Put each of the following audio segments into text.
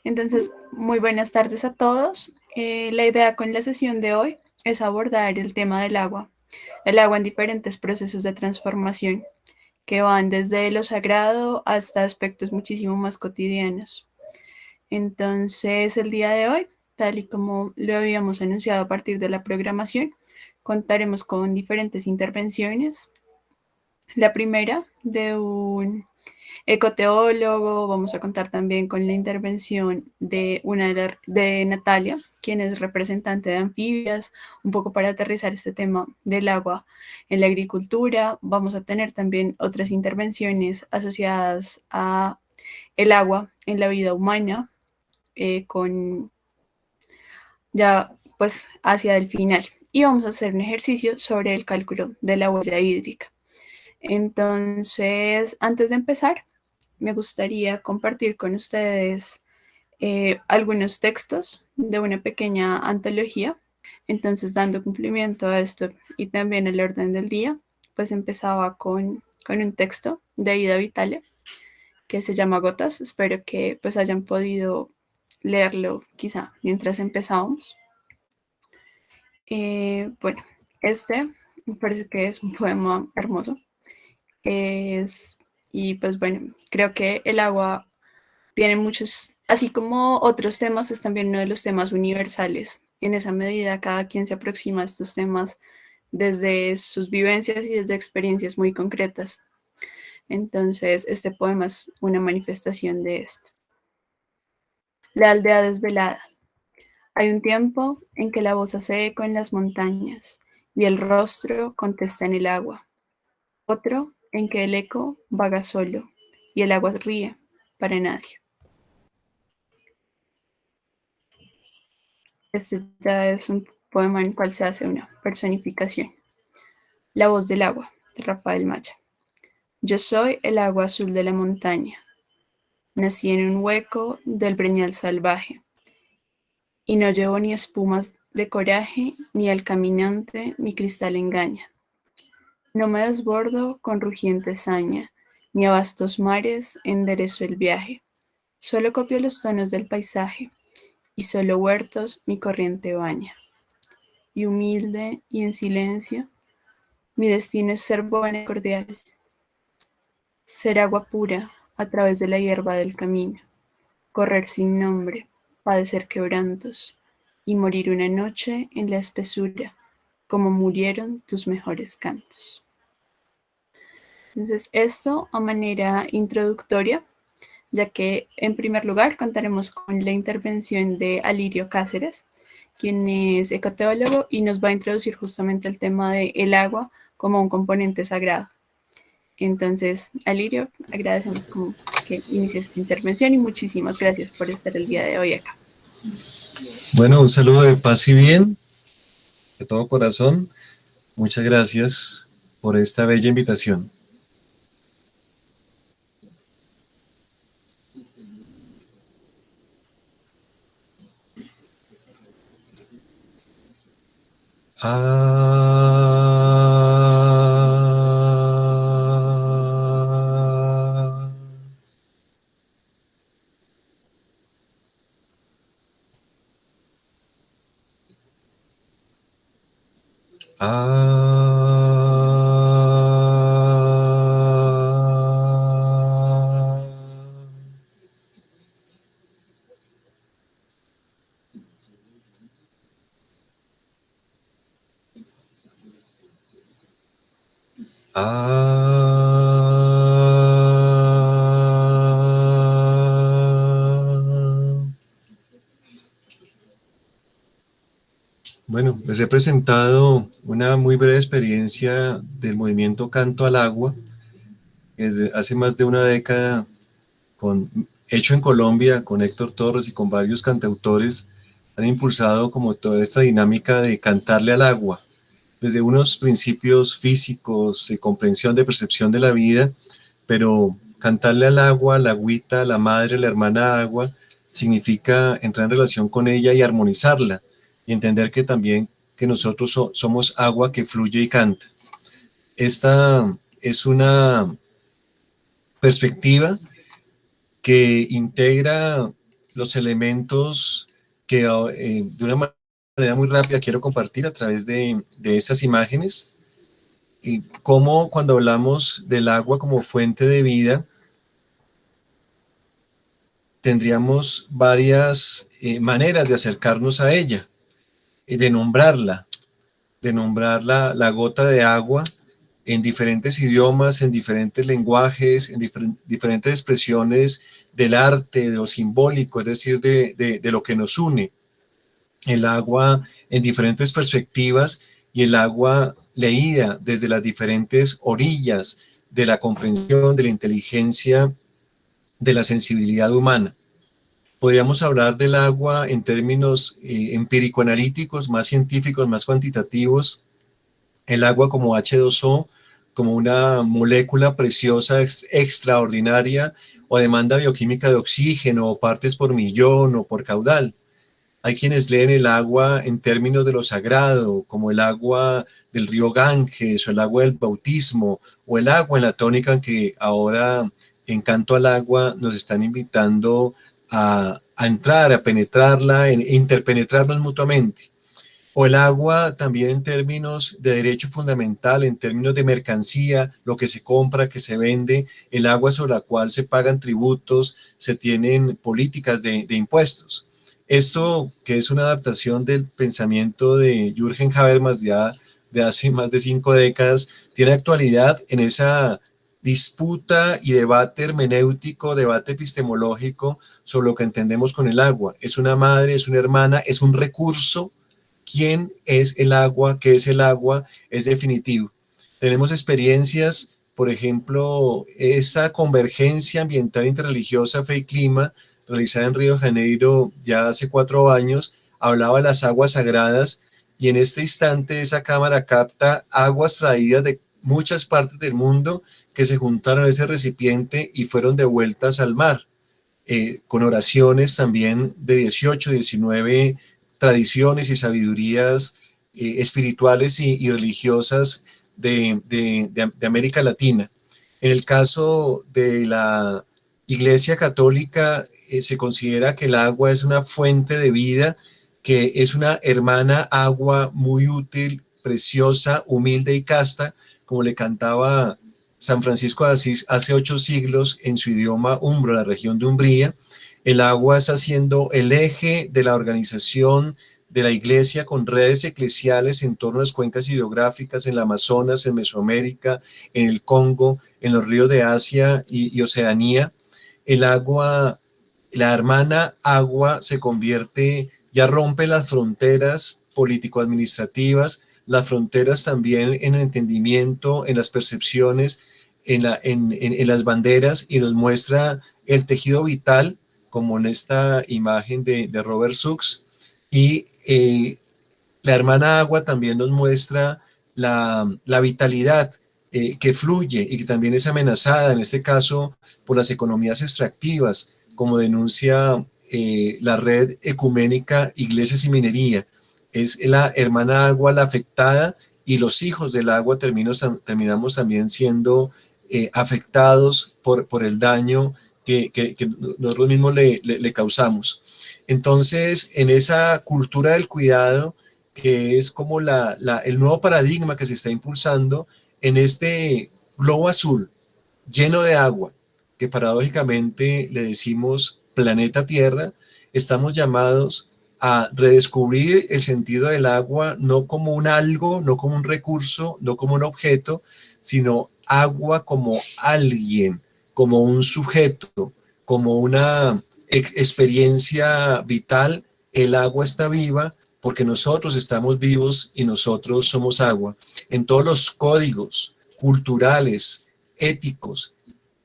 Entonces, muy buenas tardes a todos. La idea con la sesión de hoy es abordar el tema del agua. El agua en diferentes procesos de transformación que van desde lo sagrado hasta aspectos muchísimo más cotidianos. Entonces, el día de hoy, tal y como lo habíamos anunciado a partir de la programación, contaremos con diferentes intervenciones. La primera de un ecoteólogo, vamos a contar también con la intervención de Natalia, quien es representante de Anfibias, un poco para aterrizar este tema del agua en la agricultura. Vamos a tener también otras intervenciones asociadas a el agua en la vida humana, con ya pues hacia el final. Y vamos a hacer un ejercicio sobre el cálculo de la huella hídrica. Entonces, antes de empezar, me gustaría compartir con ustedes algunos textos de una pequeña antología. Entonces, dando cumplimiento a esto y también el orden del día, pues empezaba con un texto de Ida Vitale que se llama Gotas. Espero que pues hayan podido leerlo quizá mientras empezábamos. Bueno, este me parece que es un poema hermoso. Y pues bueno, creo que el agua tiene muchos, así como otros temas, es también uno de los temas universales. En esa medida, cada quien se aproxima a estos temas desde sus vivencias y desde experiencias muy concretas. Entonces, este poema es una manifestación de esto. La aldea desvelada. Hay un tiempo en que la voz hace eco en las montañas y el rostro contesta en el agua. Otro en que el eco vaga solo y el agua ríe para nadie. Este ya es un poema en el cual se hace una personificación. La voz del agua, de Rafael Maya. Yo soy el agua azul de la montaña. Nací en un hueco del breñal salvaje. Y no llevo ni espumas de coraje, ni al caminante mi cristal engaña. No me desbordo con rugiente saña, ni a vastos mares enderezo el viaje. Solo copio los tonos del paisaje, y solo huertos mi corriente baña. Y humilde y en silencio, mi destino es ser buena y cordial, ser agua pura a través de la hierba del camino, correr sin nombre, padecer quebrantos y morir una noche en la espesura, como murieron tus mejores cantos. Entonces, esto a manera introductoria, ya que en primer lugar contaremos con la intervención de Alirio Cáceres, quien es ecoteólogo y nos va a introducir justamente el tema del agua como un componente sagrado. Entonces, Alirio, agradecemos que inicies esta intervención y muchísimas gracias por estar el día de hoy acá. Bueno, un saludo de paz y bien, de todo corazón. Muchas gracias por esta bella invitación. Bueno, les he presentado una muy breve experiencia del movimiento Canto al Agua, desde hace más de una década, hecho en Colombia, con Héctor Torres y con varios cantautores, han impulsado como toda esta dinámica de cantarle al agua, desde unos principios físicos de comprensión, de percepción de la vida, pero cantarle al agua, la agüita, la madre, la hermana agua, significa entrar en relación con ella y armonizarla, y entender que también que nosotros somos agua que fluye y canta. Esta es una perspectiva que integra los elementos que de una manera muy rápida quiero compartir a través de estas imágenes, y cómo cuando hablamos del agua como fuente de vida, tendríamos varias maneras de acercarnos a ella, de nombrar la gota de agua en diferentes idiomas, en diferentes lenguajes, en diferentes expresiones del arte, de lo simbólico, es decir, de lo que nos une. El agua en diferentes perspectivas y el agua leída desde las diferentes orillas de la comprensión, de la inteligencia, de la sensibilidad humana. Podríamos hablar del agua en términos empírico-analíticos, más científicos, más cuantitativos. El agua como H2O, como una molécula preciosa, extraordinaria, o demanda bioquímica de oxígeno, o partes por millón o por caudal. Hay quienes leen el agua en términos de lo sagrado, como el agua del río Ganges, o el agua del bautismo, o el agua en la tónica que ahora en Canto al Agua nos están invitando a entrar, a penetrarla, interpenetrarnos mutuamente. O el agua también en términos de derecho fundamental, en términos de mercancía, lo que se compra, que se vende, el agua sobre la cual se pagan tributos, se tienen políticas de impuestos. Esto, que es una adaptación del pensamiento de Jürgen Habermas de hace más de 5 décadas, tiene actualidad en esa disputa y debate hermenéutico, debate epistemológico sobre lo que entendemos con el agua. ¿Es una madre, es una hermana, es un recurso? ¿Quién es el agua? ¿Qué es el agua? Es definitivo. Tenemos experiencias, por ejemplo, esta convergencia ambiental interreligiosa Fe y Clima, realizada en Río de Janeiro ya hace 4 años, hablaba de las aguas sagradas, y en este instante esa cámara capta aguas traídas de muchas partes del mundo que se juntaron en ese recipiente y fueron devueltas al mar, con oraciones también de 18, 19 tradiciones y sabidurías espirituales y religiosas de América Latina. En el caso de la Iglesia Católica, se considera que el agua es una fuente de vida, que es una hermana agua muy útil, preciosa, humilde y casta, como le cantaba San Francisco de Asís hace 8 siglos en su idioma umbro, la región de Umbría. El agua está siendo el eje de la organización de la Iglesia, con redes eclesiales en torno a las cuencas hidrográficas en la Amazonas, en Mesoamérica, en el Congo, en los ríos de Asia y Oceanía. El agua, la hermana agua, se convierte, ya rompe las fronteras político-administrativas, las fronteras también en el entendimiento, en las percepciones, en las banderas, y nos muestra el tejido vital, como en esta imagen de Robert Sux. Y la hermana agua también nos muestra la vitalidad que fluye y que también es amenazada, en este caso, por las economías extractivas, como denuncia la red ecuménica Iglesias y Minería. Es la hermana agua la afectada, y los hijos del agua terminamos también siendo afectados por el daño que nosotros mismos le causamos. Entonces, en esa cultura del cuidado, que es como el nuevo paradigma que se está impulsando en este globo azul lleno de agua, que paradójicamente le decimos planeta Tierra, estamos llamados a redescubrir el sentido del agua, no como un algo, no como un recurso, no como un objeto, sino agua como alguien, como un sujeto, como una experiencia vital. El agua está viva porque nosotros estamos vivos y nosotros somos agua. En todos los códigos culturales, éticos,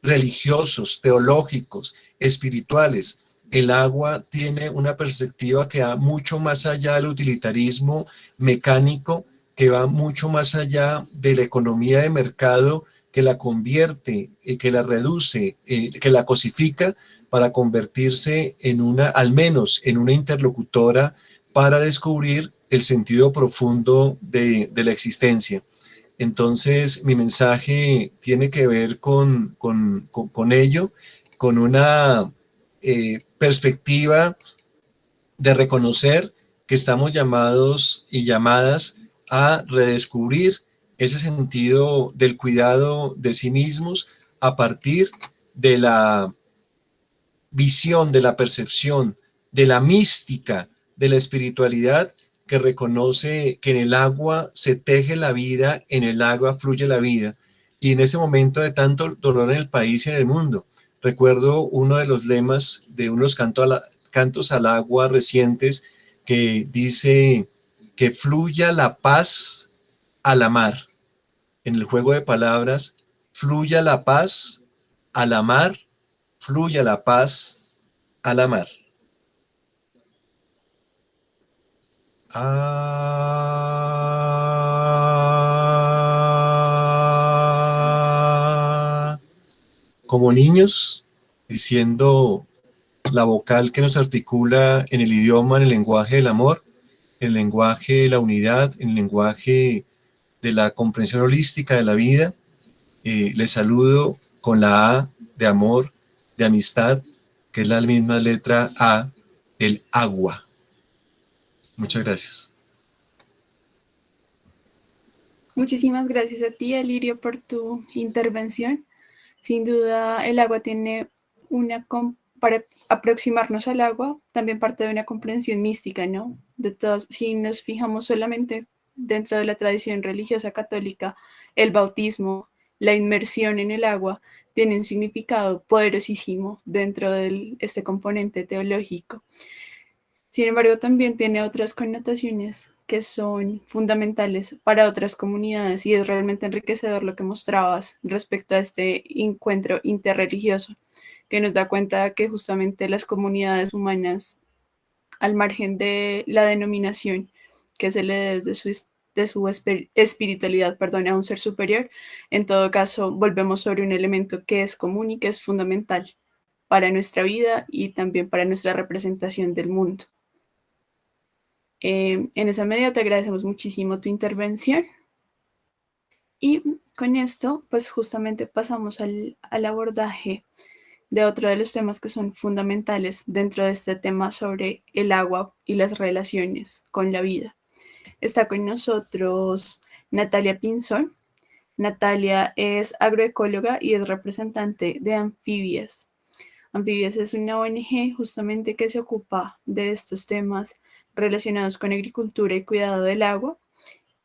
religiosos, teológicos, espirituales, el agua tiene una perspectiva que va mucho más allá del utilitarismo mecánico, que va mucho más allá de la economía de mercado, que la convierte, que la reduce, que la cosifica, para convertirse en una, al menos en una interlocutora para descubrir el sentido profundo de la existencia. Entonces, mi mensaje tiene que ver con ello, con una perspectiva de reconocer que estamos llamados y llamadas a redescubrir ese sentido del cuidado de sí mismos a partir de la visión, de la percepción, de la mística, de la espiritualidad que reconoce que en el agua se teje la vida, en el agua fluye la vida. Y en ese momento de tanto dolor en el país y en el mundo, recuerdo uno de los lemas de unos cantos al agua recientes que dice que fluya la paz a la mar. En el juego de palabras, fluya la paz a la mar, fluya la paz a la mar. Como niños, diciendo la vocal que nos articula en el idioma, en el lenguaje del amor, en el lenguaje de la unidad, en el lenguaje de la comprensión holística de la vida. Les saludo con la A de amor, de amistad, que es la misma letra A del agua. Muchas gracias. Muchísimas gracias a ti, Alirio, por tu intervención. Sin duda, el agua tiene para aproximarnos al agua, también parte de una comprensión mística, ¿no? De todos, si nos fijamos solamente dentro de la tradición religiosa católica, el bautismo, la inmersión en el agua, tiene un significado poderosísimo dentro de este componente teológico. Sin embargo, también tiene otras connotaciones que son fundamentales para otras comunidades y es realmente enriquecedor lo que mostrabas respecto a este encuentro interreligioso, que nos da cuenta que justamente las comunidades humanas, al margen de la denominación que se le dé de su espiritualidad, a un ser superior, en todo caso volvemos sobre un elemento que es común y que es fundamental para nuestra vida y también para nuestra representación del mundo. En esa medida te agradecemos muchísimo tu intervención y con esto pues justamente pasamos al abordaje de otro de los temas que son fundamentales dentro de este tema sobre el agua y las relaciones con la vida. Está con nosotros Natalia Pinzón. Natalia es agroecóloga y es representante de Amfibias. Amfibias es una ONG justamente que se ocupa de estos temas relacionados con agricultura y cuidado del agua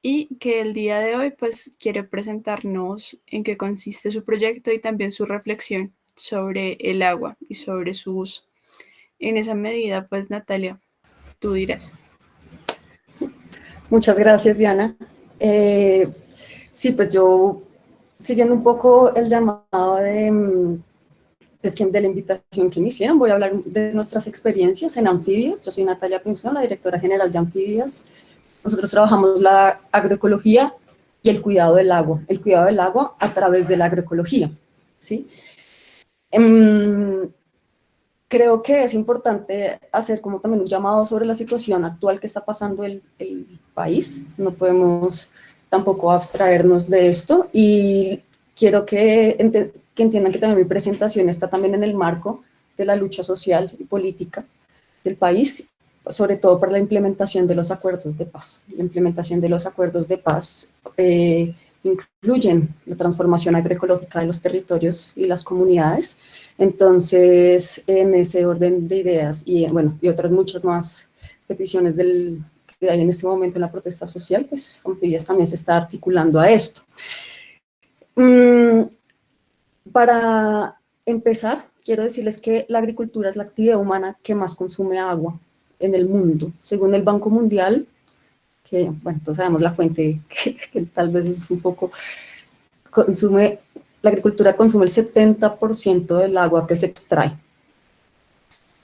y que el día de hoy pues quiere presentarnos en qué consiste su proyecto y también su reflexión sobre el agua y sobre su uso. En esa medida pues Natalia, tú dirás. Muchas gracias, Diana. Sí, pues yo, siguiendo un poco el llamado de la invitación que me hicieron, voy a hablar de nuestras experiencias en Amfibias. Yo soy Natalia Pinzón, la directora general de Amfibias. Nosotros trabajamos la agroecología y el cuidado del agua a través de la agroecología, ¿sí? Creo que es importante hacer como también un llamado sobre la situación actual que está pasando el país. No podemos tampoco abstraernos de esto y quiero que entiendan que también mi presentación está también en el marco de la lucha social y política del país, sobre todo para la implementación de los acuerdos de paz. La implementación de los acuerdos de paz incluyen la transformación agroecológica de los territorios y las comunidades. Entonces, en ese orden de ideas y otras muchas más peticiones que hay en este momento en la protesta social, pues Amfibias también se está articulando a esto. Para empezar, quiero decirles que la agricultura es la actividad humana que más consume agua en el mundo. Según el Banco Mundial, que, todos sabemos la fuente, que tal vez es un poco, la agricultura consume el 70% del agua que se extrae.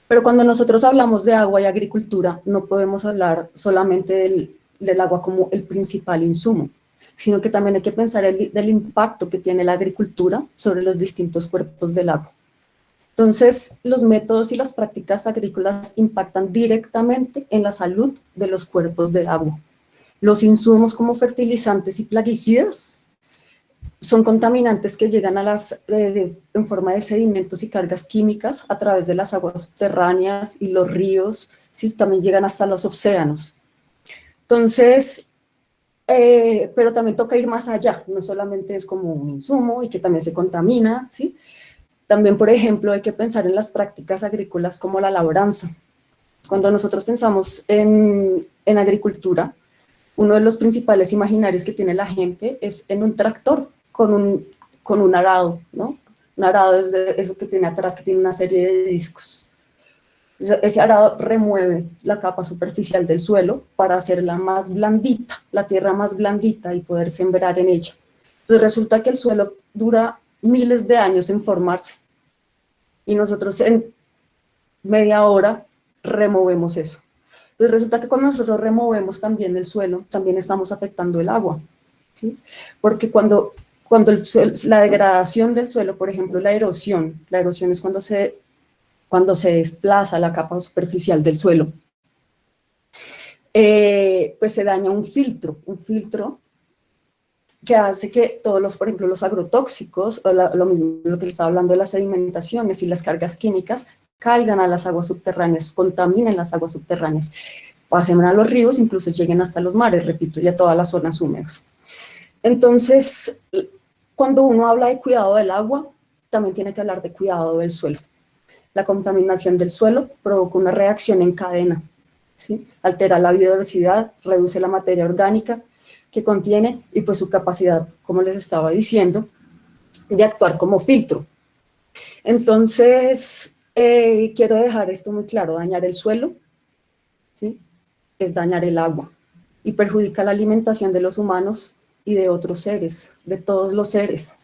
Pero cuando nosotros hablamos de agua y agricultura, no podemos hablar solamente del agua como el principal insumo, sino que también hay que pensar del impacto que tiene la agricultura sobre los distintos cuerpos del agua. Entonces, los métodos y las prácticas agrícolas impactan directamente en la salud de los cuerpos del agua. Los insumos como fertilizantes y plaguicidas son contaminantes que llegan a en forma de sedimentos y cargas químicas a través de las aguas subterráneas y los ríos, ¿sí? También llegan hasta los océanos. Entonces, pero también toca ir más allá, no solamente es como un insumo y que también se contamina, ¿sí? También, por ejemplo, hay que pensar en las prácticas agrícolas como la labranza. Cuando nosotros pensamos en agricultura, uno de los principales imaginarios que tiene la gente es en un tractor con un arado, ¿no? Un arado es de eso que tiene atrás, que tiene una serie de discos. Ese arado remueve la capa superficial del suelo para hacerla más blandita, la tierra más blandita y poder sembrar en ella. Entonces resulta que el suelo dura miles de años en formarse y nosotros en media hora removemos eso. Entonces resulta que cuando nosotros removemos también el suelo, también estamos afectando el agua, ¿sí? Porque cuando la degradación del suelo, por ejemplo la erosión es cuando se desplaza la capa superficial del suelo, pues se daña un filtro que hace que todos los, por ejemplo, los agrotóxicos, o lo mismo lo que estaba hablando de las sedimentaciones y las cargas químicas, caigan a las aguas subterráneas, contaminen las aguas subterráneas, pasen a los ríos, incluso lleguen hasta los mares, repito, y a todas las zonas húmedas. Entonces, cuando uno habla de cuidado del agua, también tiene que hablar de cuidado del suelo. La contaminación del suelo provoca una reacción en cadena, ¿sí? Altera la biodiversidad, reduce la materia orgánica que contiene y pues su capacidad, como les estaba diciendo, de actuar como filtro. Entonces, quiero dejar esto muy claro: dañar el suelo, ¿sí?, es dañar el agua y perjudica la alimentación de los humanos y de otros seres, de todos los seres.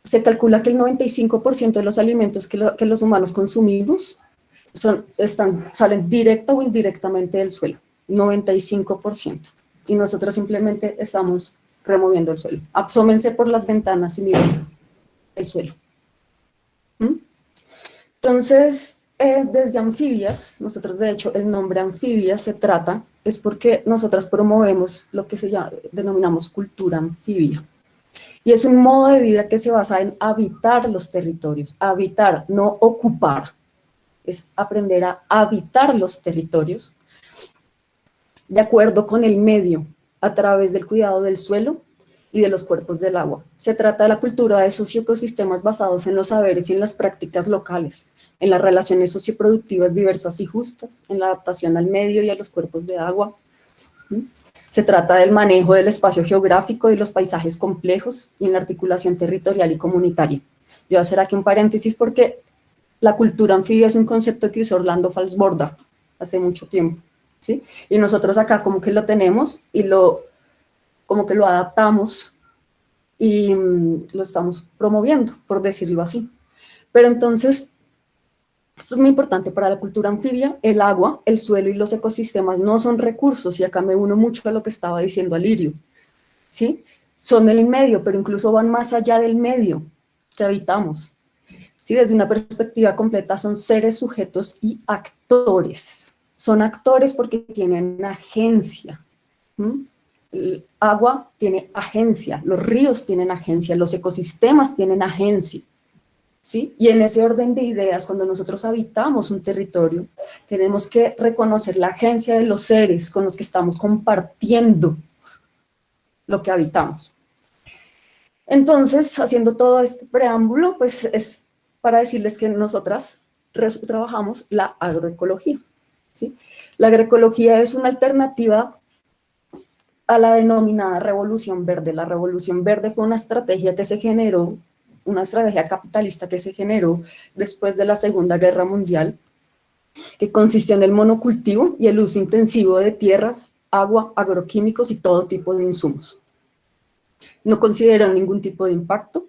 Se calcula que el 95% de los alimentos que los humanos consumimos salen directa o indirectamente del suelo, 95%. Y nosotros simplemente estamos removiendo el suelo. Asómense por las ventanas y miren el suelo. Entonces, desde Anfibias, nosotros de hecho el nombre Anfibias es porque nosotros promovemos lo que denominamos cultura anfibia. Y es un modo de vida que se basa en habitar los territorios, habitar, no ocupar. Es aprender a habitar los territorios de acuerdo con el medio, a través del cuidado del suelo y de los cuerpos del agua. Se trata de la cultura de esos ecosistemas basados en los saberes y en las prácticas locales, en las relaciones socioproductivas diversas y justas, en la adaptación al medio y a los cuerpos de agua. Se trata del manejo del espacio geográfico y los paisajes complejos y en la articulación territorial y comunitaria. Yo voy a hacer aquí un paréntesis porque la cultura anfibia es un concepto que usó Orlando Falsborda hace mucho tiempo, ¿sí? Y nosotros acá como que lo tenemos y como que lo adaptamos y lo estamos promoviendo, por decirlo así. Pero entonces, esto es muy importante para la cultura anfibia: el agua, el suelo y los ecosistemas no son recursos, y acá me uno mucho a lo que estaba diciendo Alirio, ¿sí? Son el medio, pero incluso van más allá del medio que habitamos, ¿sí? Desde una perspectiva completa son seres, sujetos y actores. Son actores porque tienen agencia. El agua tiene agencia, los ríos tienen agencia, los ecosistemas tienen agencia, ¿sí? Y en ese orden de ideas, cuando nosotros habitamos un territorio, tenemos que reconocer la agencia de los seres con los que estamos compartiendo lo que habitamos. Entonces, haciendo todo este preámbulo, pues es para decirles que nosotras trabajamos la agroecología, ¿sí? La agroecología es una alternativa a la denominada Revolución Verde. La Revolución Verde fue una estrategia que se generó, una estrategia capitalista que se generó después de la Segunda Guerra Mundial, que consistió en el monocultivo y el uso intensivo de tierras, agua, agroquímicos y todo tipo de insumos. No consideró ningún tipo de impacto.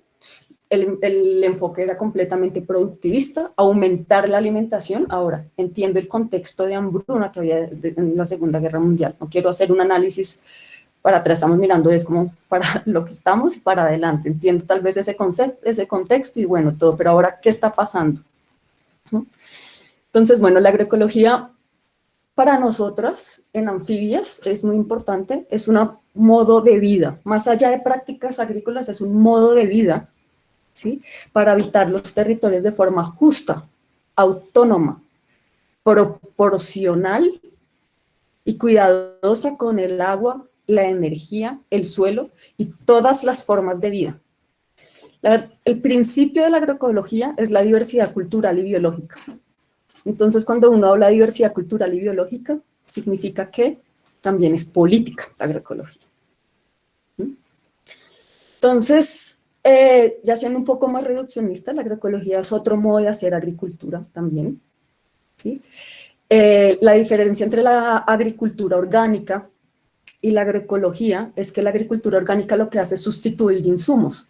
El enfoque era completamente productivista, aumentar la alimentación. Ahora, entiendo el contexto de hambruna que había en la Segunda Guerra Mundial. No quiero hacer un análisis para atrás, estamos mirando es como para lo que estamos y para adelante. Entiendo tal vez ese concepto, ese contexto y bueno, todo, pero ahora, ¿qué está pasando? Entonces, bueno, la agroecología para nosotras en Anfibias es muy importante, es un modo de vida, más allá de prácticas agrícolas, es un modo de vida, ¿sí? Para habitar los territorios de forma justa, autónoma, proporcional y cuidadosa con el agua, la energía, el suelo y todas las formas de vida. El principio de la agroecología es la diversidad cultural y biológica. Entonces, cuando uno habla de diversidad cultural y biológica, significa que también es política la agroecología. Entonces, ya siendo un poco más reduccionista, la agroecología es otro modo de hacer agricultura también, ¿sí? La diferencia entre la agricultura orgánica y la agroecología es que la agricultura orgánica lo que hace es sustituir insumos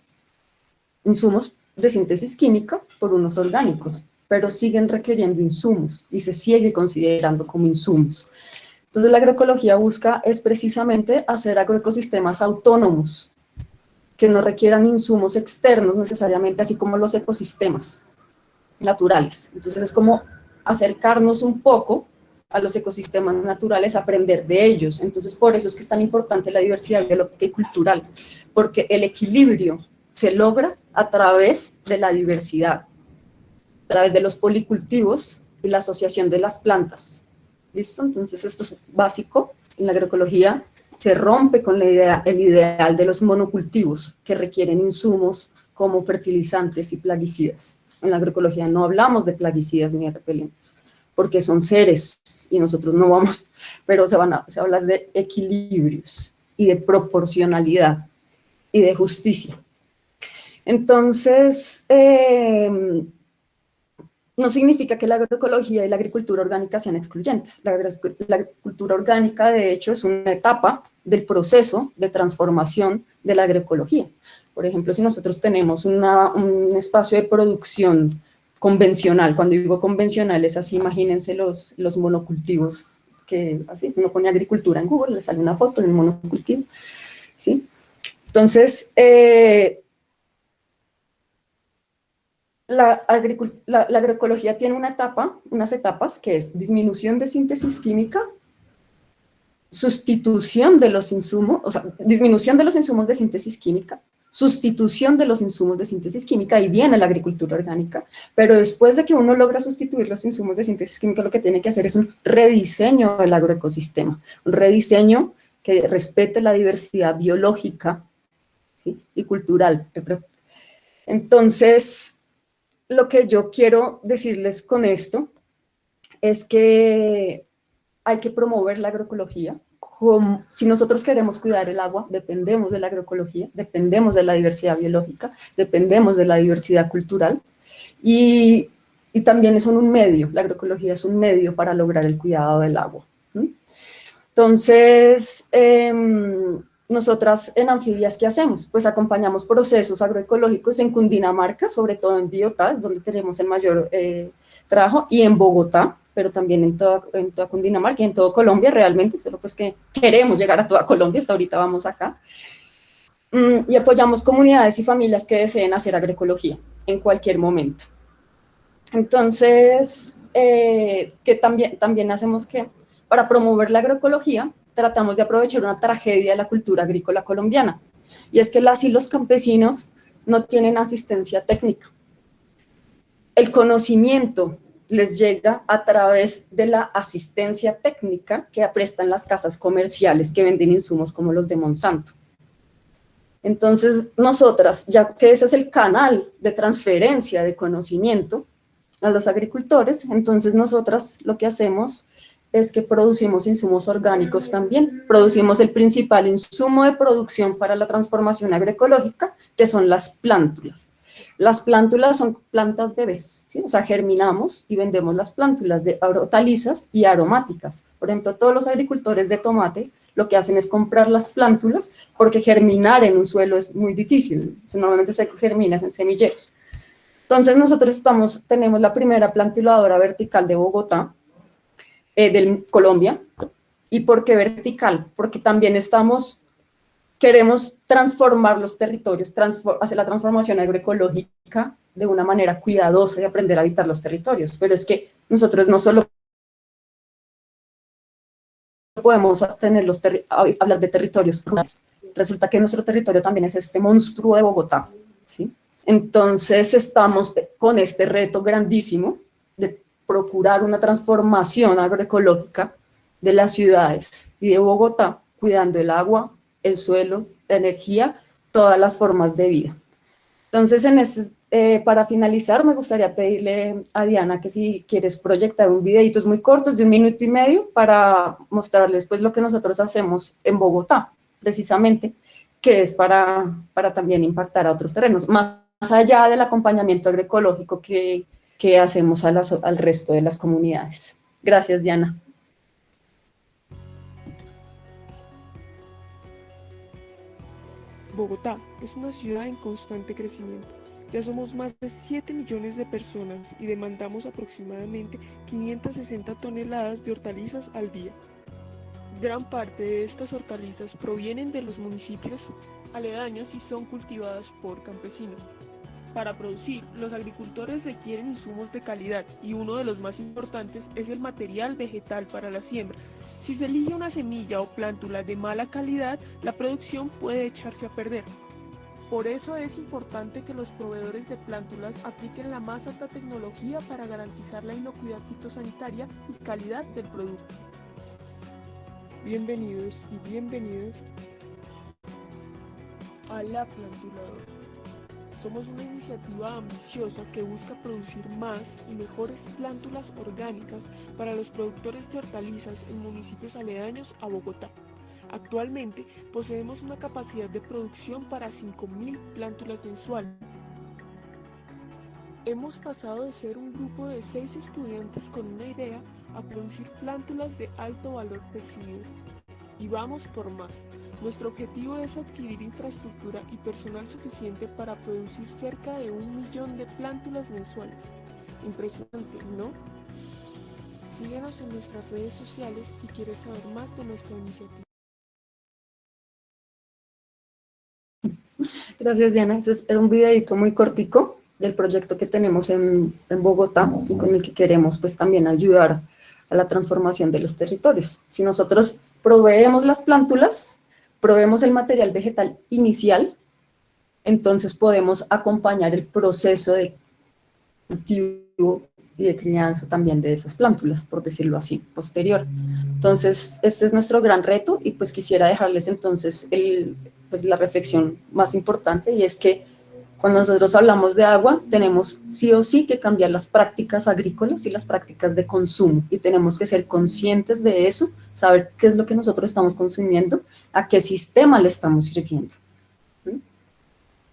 de síntesis química por unos orgánicos, pero siguen requiriendo insumos y se sigue considerando como insumos. Entonces la agroecología busca es precisamente hacer agroecosistemas autónomos, que no requieran insumos externos necesariamente, así como los ecosistemas naturales. Entonces es como acercarnos un poco a los ecosistemas naturales, aprender de ellos. Entonces por eso es que es tan importante la diversidad biológica y cultural, porque el equilibrio se logra a través de la diversidad, a través de los policultivos y la asociación de las plantas. ¿Listo? Entonces esto es básico. En la agroecología se rompe con el ideal de los monocultivos que requieren insumos como fertilizantes y plaguicidas. En la agroecología no hablamos de plaguicidas ni de repelentes, porque son seres y nosotros no vamos, pero se habla de equilibrios y de proporcionalidad y de justicia. Entonces, no significa que la agroecología y la agricultura orgánica sean excluyentes. La agricultura orgánica, de hecho, es una etapa del proceso de transformación de la agroecología. Por ejemplo, si nosotros tenemos un espacio de producción convencional, cuando digo convencional es así, imagínense los monocultivos, que así, uno pone agricultura en Google, le sale una foto de un monocultivo, ¿sí? Entonces, la agroecología tiene unas etapas que es disminución de síntesis química, sustitución de los insumos, o sea, disminución de los insumos de síntesis química, sustitución de los insumos de síntesis química, y viene la agricultura orgánica, pero después de que uno logra sustituir los insumos de síntesis química, lo que tiene que hacer es un rediseño del agroecosistema, un rediseño que respete la diversidad biológica, ¿sí? Y cultural. Entonces, lo que yo quiero decirles con esto es que hay que promover la agroecología. Si nosotros queremos cuidar el agua, dependemos de la agroecología, dependemos de la diversidad biológica, dependemos de la diversidad cultural, y también son un medio, la agroecología es un medio para lograr el cuidado del agua. Entonces, nosotras en Anfibias, ¿qué hacemos? Pues acompañamos procesos agroecológicos en Cundinamarca, sobre todo en Biotá, donde tenemos el mayor trabajo, y en Bogotá, pero también en toda Cundinamarca y en toda Colombia realmente, solo pues que queremos llegar a toda Colombia, hasta ahorita vamos acá. Y apoyamos comunidades y familias que deseen hacer agroecología en cualquier momento. Entonces, que también hacemos que, para promover la agroecología, tratamos de aprovechar una tragedia de la cultura agrícola colombiana, y es que las y los campesinos no tienen asistencia técnica. El conocimiento les llega a través de la asistencia técnica que prestan las casas comerciales que venden insumos como los de Monsanto. Entonces, nosotras, ya que ese es el canal de transferencia de conocimiento a los agricultores, entonces nosotras lo que hacemos es que producimos insumos orgánicos también. Producimos el principal insumo de producción para la transformación agroecológica, que son las plántulas. Las plántulas son plantas bebés, ¿sí? O sea, germinamos y vendemos las plántulas de hortalizas y aromáticas. Por ejemplo, todos los agricultores de tomate lo que hacen es comprar las plántulas, porque germinar en un suelo es muy difícil. Normalmente se germina en semilleros. Entonces nosotros tenemos la primera plantuladora vertical de Bogotá, de Colombia. ¿Y por qué vertical? Porque también queremos transformar los territorios, hacer la transformación agroecológica de una manera cuidadosa y aprender a habitar los territorios. Pero es que nosotros no solo podemos hablar de territorios rurales. Resulta que nuestro territorio también es este monstruo de Bogotá, ¿sí? Entonces estamos con este reto grandísimo de procurar una transformación agroecológica de las ciudades y de Bogotá, cuidando el agua, el suelo, la energía, todas las formas de vida. Entonces, para finalizar, me gustaría pedirle a Diana que si quieres proyectar un videíto muy cortos de 1 minuto y medio para mostrarles pues lo que nosotros hacemos en Bogotá, precisamente, que es para también impactar a otros terrenos, más allá del acompañamiento agroecológico que hacemos al resto de las comunidades. Gracias, Diana. Bogotá es una ciudad en constante crecimiento. Ya somos más de 7 millones de personas y demandamos aproximadamente 560 toneladas de hortalizas al día. Gran parte de estas hortalizas provienen de los municipios aledaños y son cultivadas por campesinos. Para producir, los agricultores requieren insumos de calidad y uno de los más importantes es el material vegetal para la siembra. Si se elige una semilla o plántula de mala calidad, la producción puede echarse a perder. Por eso es importante que los proveedores de plántulas apliquen la más alta tecnología para garantizar la inocuidad fitosanitaria y calidad del producto. Bienvenidos y bienvenidos a La Plantuladora. Somos una iniciativa ambiciosa que busca producir más y mejores plántulas orgánicas para los productores de hortalizas en municipios aledaños a Bogotá. Actualmente poseemos una capacidad de producción para 5.000 plántulas mensuales. Hemos pasado de ser un grupo de 6 estudiantes con una idea a producir plántulas de alto valor percibido. Y vamos por más. Nuestro objetivo es adquirir infraestructura y personal suficiente para producir cerca de 1 millón de plántulas mensuales. Impresionante, ¿no? Síguenos en nuestras redes sociales si quieres saber más de nuestra iniciativa. Gracias, Diana. Ese era un videito muy cortico del proyecto que tenemos en Bogotá y con el que queremos pues también ayudar a la transformación de los territorios. Si nosotros proveemos las plántulas, proveemos el material vegetal inicial, entonces podemos acompañar el proceso de cultivo y de crianza también de esas plántulas, por decirlo así, posterior. Entonces, este es nuestro gran reto y pues quisiera dejarles entonces la reflexión más importante, y es que cuando nosotros hablamos de agua, tenemos sí o sí que cambiar las prácticas agrícolas y las prácticas de consumo, y tenemos que ser conscientes de eso, saber qué es lo que nosotros estamos consumiendo, a qué sistema le estamos sirviendo.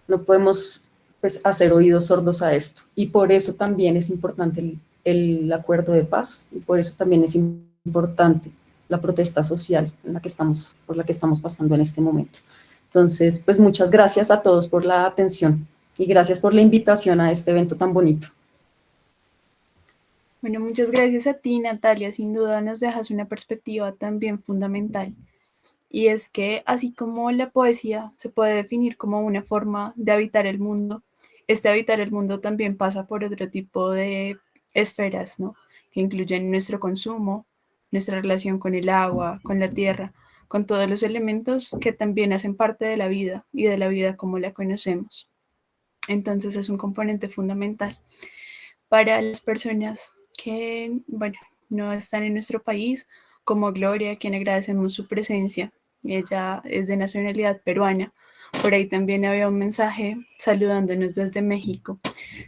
No podemos pues, hacer oídos sordos a esto, y por eso también es importante el acuerdo de paz, y por eso también es importante la protesta social por la que estamos pasando en este momento. Entonces, pues muchas gracias a todos por la atención y gracias por la invitación a este evento tan bonito. Bueno, muchas gracias a ti, Natalia. Sin duda nos dejas una perspectiva también fundamental. Y es que así como la poesía se puede definir como una forma de habitar el mundo, este habitar el mundo también pasa por otro tipo de esferas, ¿no? Que incluyen nuestro consumo, nuestra relación con el agua, con la tierra, con todos los elementos que también hacen parte de la vida y de la vida como la conocemos. Entonces es un componente fundamental para las personas que, bueno, no están en nuestro país, como Gloria, a quien agradecemos su presencia. Ella es de nacionalidad peruana. Por ahí también había un mensaje saludándonos desde México.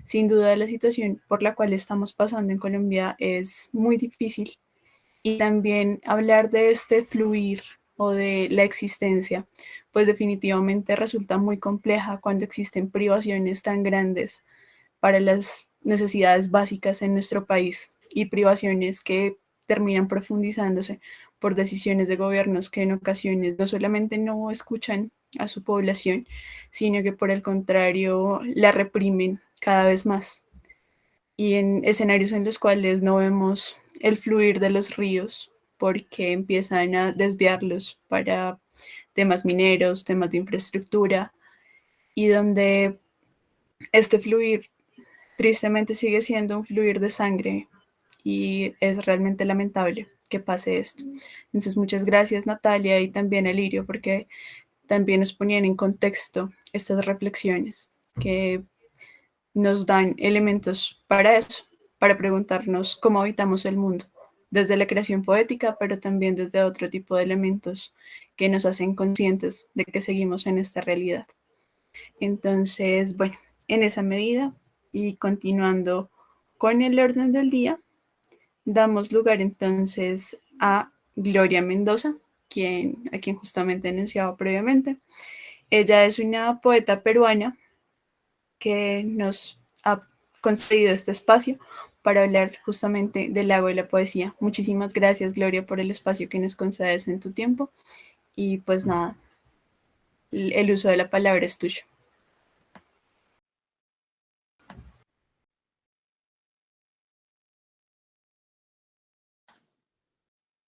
Sin duda la situación por la cual estamos pasando en Colombia es muy difícil, y también hablar de este fluir o de la existencia, pues definitivamente resulta muy compleja cuando existen privaciones tan grandes para las necesidades básicas en nuestro país, y privaciones que terminan profundizándose por decisiones de gobiernos que en ocasiones no solamente no escuchan a su población, sino que por el contrario la reprimen cada vez más. Y en escenarios en los cuales no vemos el fluir de los ríos porque empiezan a desviarlos para temas mineros, temas de infraestructura, y donde este fluir tristemente sigue siendo un fluir de sangre, y es realmente lamentable que pase esto. Entonces, muchas gracias Natalia y también Elirio, porque también nos ponían en contexto estas reflexiones que nos dan elementos para eso, para preguntarnos cómo habitamos el mundo, desde la creación poética, pero también desde otro tipo de elementos que nos hacen conscientes de que seguimos en esta realidad. Entonces, bueno, en esa medida y continuando con el orden del día, damos lugar entonces a Gloria Mendoza, a quien justamente enunciaba previamente. Ella es una poeta peruana que nos ha concedido este espacio para hablar justamente del lago de la poesía. Muchísimas gracias, Gloria, por el espacio que nos concedes en tu tiempo. Y pues nada, el uso de la palabra es tuyo.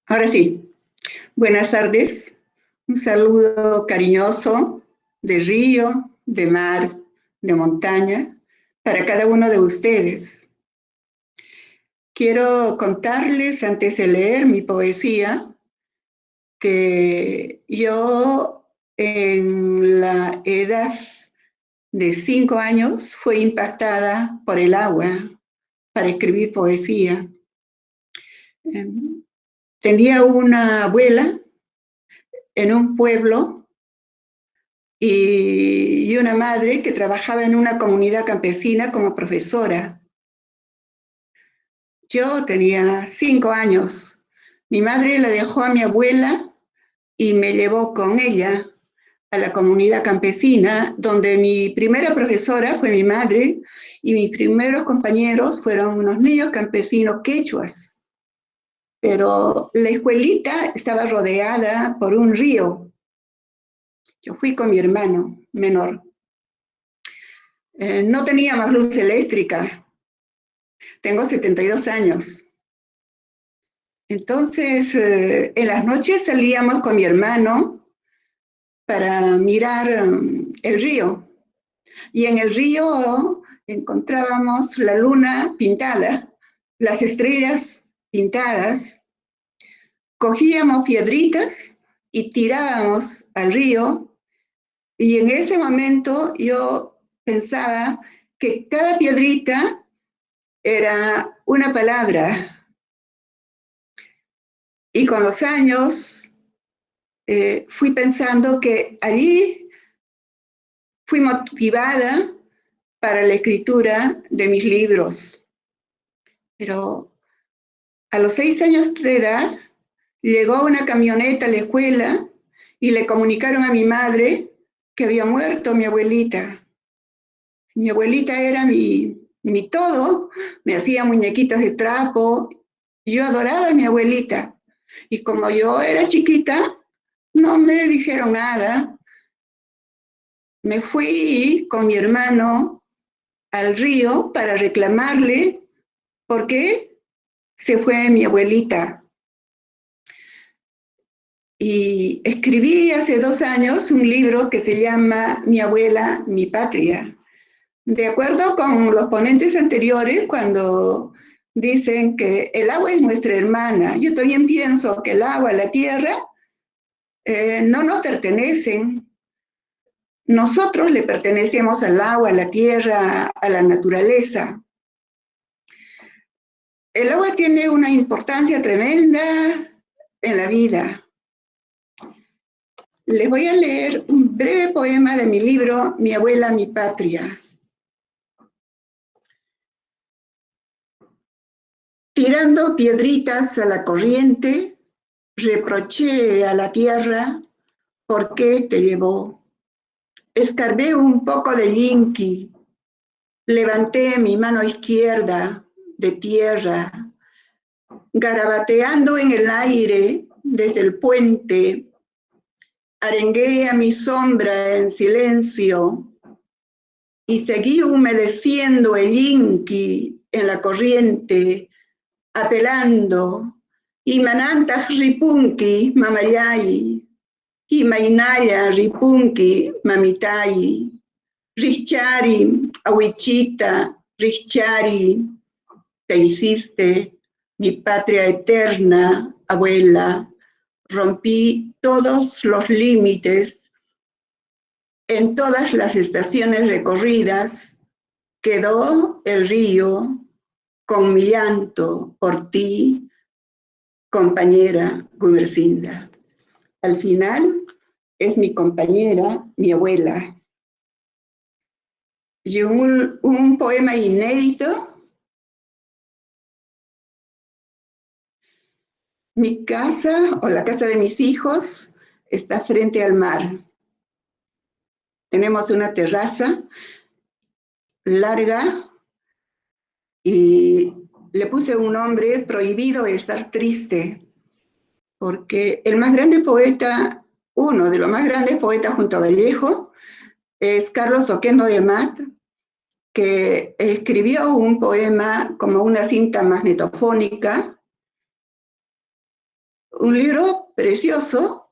Ahora sí, buenas tardes. Un saludo cariñoso de río, de mar, de montaña, para cada uno de ustedes. Quiero contarles, antes de leer mi poesía, que yo en la edad de 5 años fui impactada por el agua para escribir poesía. Tenía una abuela en un pueblo y una madre que trabajaba en una comunidad campesina como profesora. Yo tenía 5 años. Mi madre la dejó a mi abuela y me llevó con ella a la comunidad campesina, donde mi primera profesora fue mi madre y mis primeros compañeros fueron unos niños campesinos quechuas. Pero la escuelita estaba rodeada por un río. Yo fui con mi hermano menor. No teníamos luz eléctrica. Tengo 72 años. Entonces, en las noches salíamos con mi hermano para mirar el río. Y en el río encontrábamos la luna pintada, las estrellas pintadas. Cogíamos piedritas y tirábamos al río. Y en ese momento yo pensaba que cada piedrita era una palabra. Y con los años fui pensando que allí fui motivada para la escritura de mis libros. Pero a los 6 años de edad llegó una camioneta a la escuela y le comunicaron a mi madre que había muerto mi abuelita. Mi abuelita era mi todo, me hacía muñequitos de trapo. Yo adoraba a mi abuelita. Y como yo era chiquita, no me dijeron nada. Me fui con mi hermano al río para reclamarle por qué se fue mi abuelita. Y escribí hace 2 años un libro que se llama Mi abuela, mi patria. De acuerdo con los ponentes anteriores, cuando dicen que el agua es nuestra hermana, yo también pienso que el agua, la tierra, no nos pertenecen. Nosotros le pertenecemos al agua, a la tierra, a la naturaleza. El agua tiene una importancia tremenda en la vida. Les voy a leer un breve poema de mi libro, Mi abuela, mi patria. Tirando piedritas a la corriente, reproché a la tierra por qué te llevó. Escarbé un poco de yinqui, levanté mi mano izquierda de tierra, garabateando en el aire desde el puente, arengué a mi sombra en silencio y seguí humedeciendo el yinqui en la corriente, apelando, Imanantas ripunki mamayai, Imainaya ripunki mamitai, Richari, awichita, Richari, te hiciste mi patria eterna abuela, rompí todos los límites. En todas las estaciones recorridas quedó el río con mi llanto por ti, compañera Gumersinda. Al final es mi compañera, mi abuela. Y un poema inédito. Mi casa o la casa de mis hijos está frente al mar. Tenemos una terraza larga y le puse un nombre: prohibido estar triste, porque el más grande poeta, uno de los más grandes poetas junto a Vallejo, es Carlos Oquendo de Amat, que escribió un poema como una cinta magnetofónica, un libro precioso,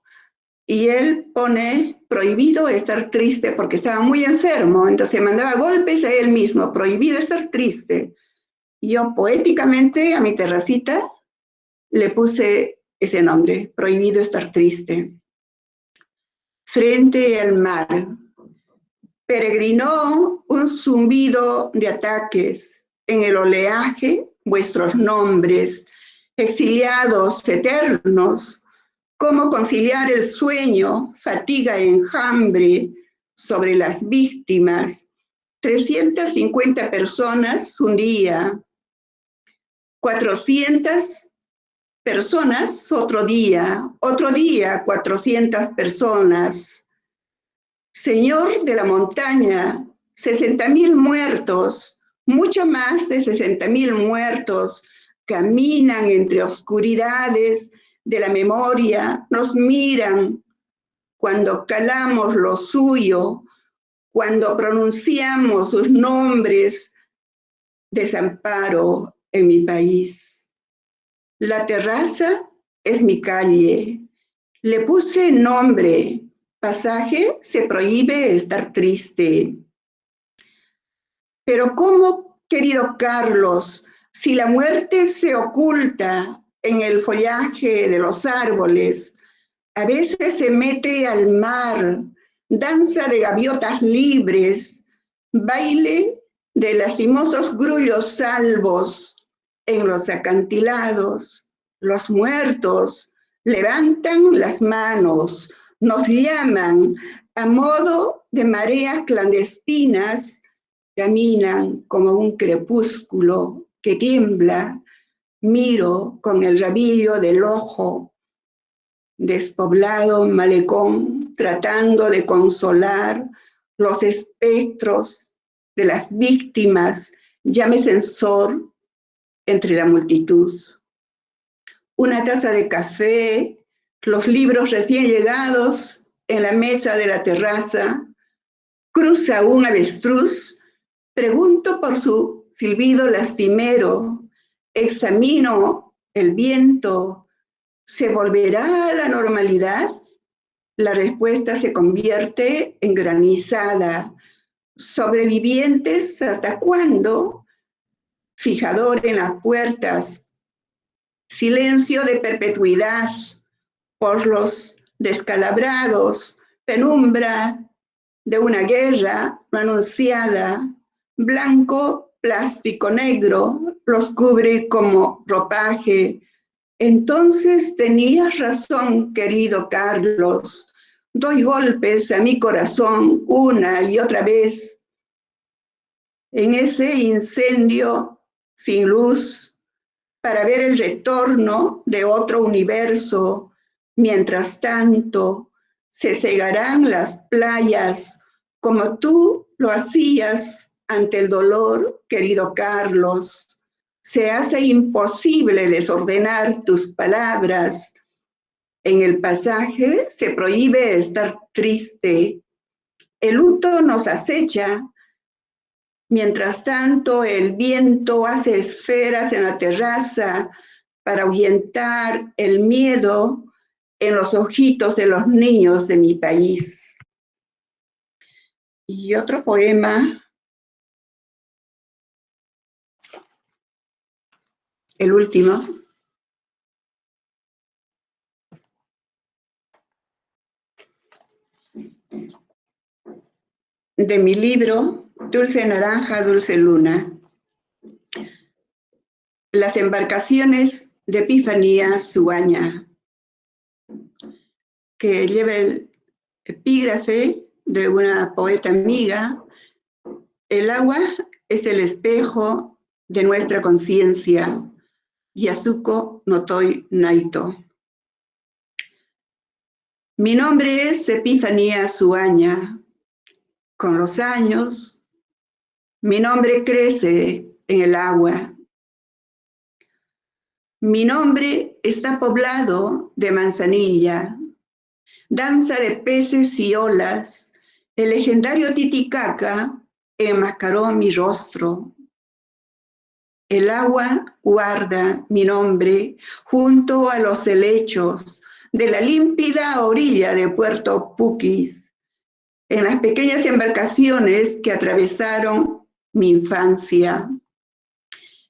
y él pone prohibido estar triste porque estaba muy enfermo, entonces mandaba golpes a él mismo: prohibido estar triste. Yo poéticamente a mi terracita le puse ese nombre: prohibido estar triste. Frente al mar, peregrinó un zumbido de ataques, en el oleaje vuestros nombres, exiliados eternos. ¿Cómo conciliar el sueño, fatiga e enjambre sobre las víctimas? 350 personas un día, 400 personas otro día, 400 personas. Señor de la montaña, 60.000 muertos, mucho más de 60.000 muertos, caminan entre oscuridades de la memoria, nos miran cuando calamos lo suyo, cuando pronunciamos sus nombres. Desamparo en mi país. La terraza es mi calle. Le puse nombre: pasaje, se prohíbe estar triste. Pero ¿cómo, querido Carlos, si la muerte se oculta en el follaje de los árboles, a veces se mete al mar, danza de gaviotas libres, baile de lastimosos grullos salvos en los acantilados? Los muertos levantan las manos, nos llaman a modo de mareas clandestinas, caminan como un crepúsculo que tiembla. Miro con el rabillo del ojo, despoblado malecón, tratando de consolar los espectros de las víctimas, llame censor entre la multitud. Una taza de café, los libros recién llegados en la mesa de la terraza, cruza un avestruz, pregunto por su silbido lastimero, examino el viento. ¿Se volverá a la normalidad? La respuesta se convierte en granizada. ¿Sobrevivientes hasta cuándo? Fijador en las puertas. Silencio de perpetuidad por los descalabrados. Penumbra de una guerra no anunciada. Blanco, plástico negro, los cubre como ropaje. Entonces tenías razón, querido Carlos. Doy golpes a mi corazón una y otra vez. En ese incendio sin luz, para ver el retorno de otro universo. Mientras tanto, se cegarán las playas como tú lo hacías ante el dolor, querido Carlos. Se hace imposible desordenar tus palabras. En el pasaje se prohíbe estar triste. El luto nos acecha. Mientras tanto, el viento hace esferas en la terraza para ahuyentar el miedo en los ojitos de los niños de mi país. Y otro poema, el último. de mi libro Dulce Naranja, Dulce Luna. Las embarcaciones de Epifanía Suaña, que lleva el epígrafe de una poeta amiga. El agua es el espejo de nuestra conciencia. Yasuko Notoi Naito. Mi nombre es Epifanía Suaña. Con los años, mi nombre crece en el agua. Mi nombre está poblado de manzanilla, danza de peces y olas. El legendario Titicaca enmascaró mi rostro. El agua guarda mi nombre junto a los helechos de la límpida orilla de Puerto Puquis, en las pequeñas embarcaciones que atravesaron mi infancia.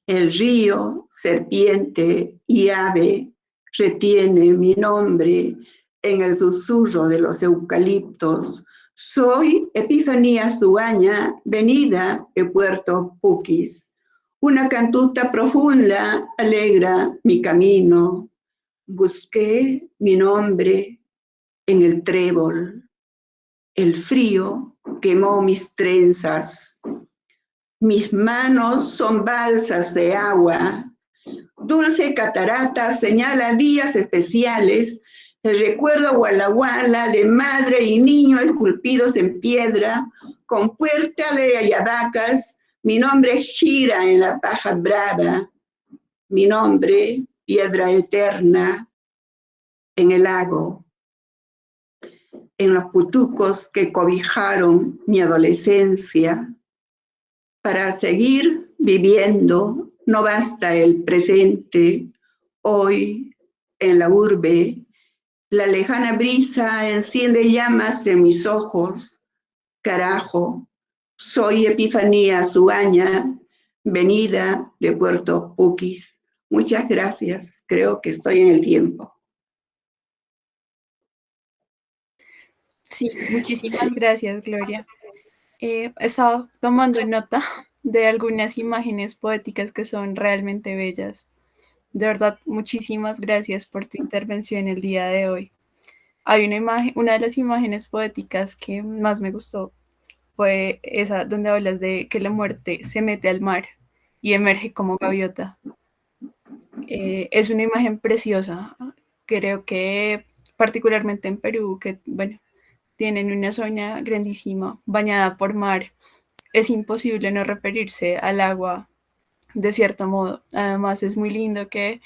El río, serpiente y ave retiene mi nombre en el susurro de los eucaliptos. Soy Epifanía Suaña, venida de Puerto Puquis. Una cantuta profunda alegra mi camino. Busqué mi nombre en el trébol. El frío quemó mis trenzas. Mis manos son balsas de agua. Dulce catarata señala días especiales. El recuerdo Walla Walla de madre y niño esculpidos en piedra, con puerta de ayadacas. Mi nombre gira en la paja brava. Mi nombre, piedra eterna, en el lago. En los putucos que cobijaron mi adolescencia. Para seguir viviendo no basta el presente. Hoy, en la urbe, la lejana brisa enciende llamas en mis ojos. Carajo, soy Epifanía Suaña, venida de Puerto Puquis. Muchas gracias, creo que estoy en el tiempo. Sí, muchísimas gracias, Gloria. He estado tomando nota de algunas imágenes poéticas que son realmente bellas. De verdad, muchísimas gracias por tu intervención el día de hoy. Hay una imagen, una de las imágenes poéticas que más me gustó fue esa donde hablas de que la muerte se mete al mar y emerge como gaviota. Es una imagen preciosa. Creo que particularmente en Perú, que bueno, tienen una zona grandísima bañada por mar, es imposible no referirse al agua de cierto modo. Además, es muy lindo que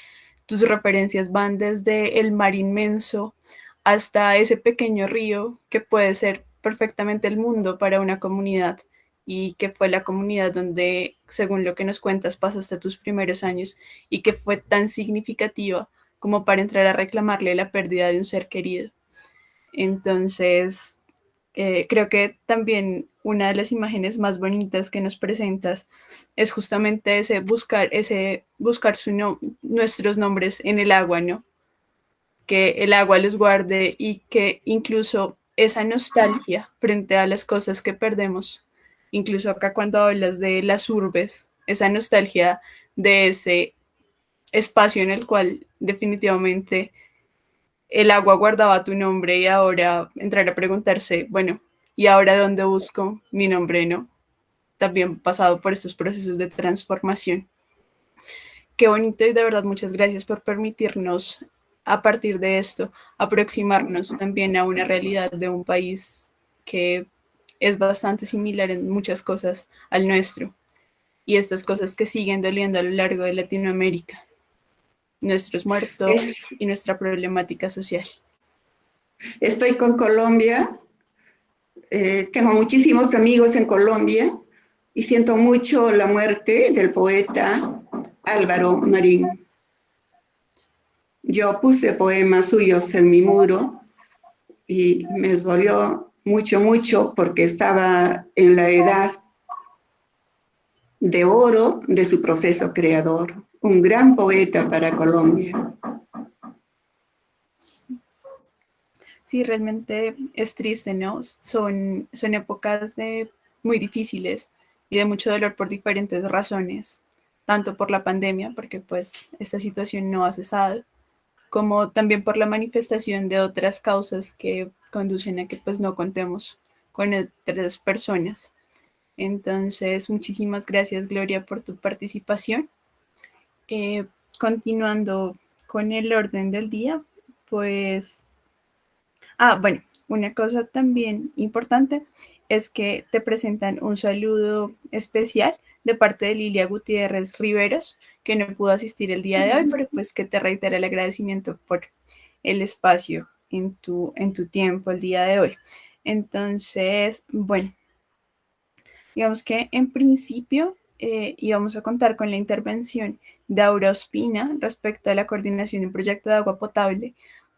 tus referencias van desde el mar inmenso hasta ese pequeño río que puede ser perfectamente el mundo para una comunidad y que fue la comunidad donde, según lo que nos cuentas, pasaste tus primeros años y que fue tan significativa como para entrar a reclamarle la pérdida de un ser querido. Entonces, creo que también una de las imágenes más bonitas que nos presentas es justamente ese buscar nuestros nombres en el agua, ¿no? Que el agua los guarde y que incluso esa nostalgia frente a las cosas que perdemos, incluso acá cuando hablas de las urbes, esa nostalgia de ese espacio en el cual definitivamente el agua guardaba tu nombre y ahora entrar a preguntarse, bueno, ¿y ahora dónde busco mi nombre, no? También pasado por estos procesos de transformación. Qué bonito y de verdad muchas gracias por permitirnos a partir de esto aproximarnos también a una realidad de un país que es bastante similar en muchas cosas al nuestro y estas cosas que siguen doliendo a lo largo de Latinoamérica, nuestros muertos y nuestra problemática social. Estoy con Colombia, tengo muchísimos amigos en Colombia y siento mucho la muerte del poeta Álvaro Marín. Yo puse poemas suyos en mi muro y me dolió mucho, mucho porque estaba en la edad de oro de su proceso creador. Un gran poeta para Colombia. Sí, realmente es triste, ¿no? Son épocas muy difíciles y de mucho dolor por diferentes razones, tanto por la pandemia, porque pues esta situación no ha cesado, como también por la manifestación de otras causas que conducen a que pues no contemos con otras personas. Entonces, muchísimas gracias, Gloria, por tu participación. Eh, Continuando con el orden del día, pues bueno, una cosa también importante es que te presentan un saludo especial de parte de Lilia Gutiérrez Riveros, que no pudo asistir el día de hoy, pero pues que te reitera el agradecimiento por el espacio en tu tiempo el día de hoy. Entonces, bueno, digamos que en principio íbamos a contar con la intervención de Aura Ospina respecto a la coordinación de un proyecto de agua potable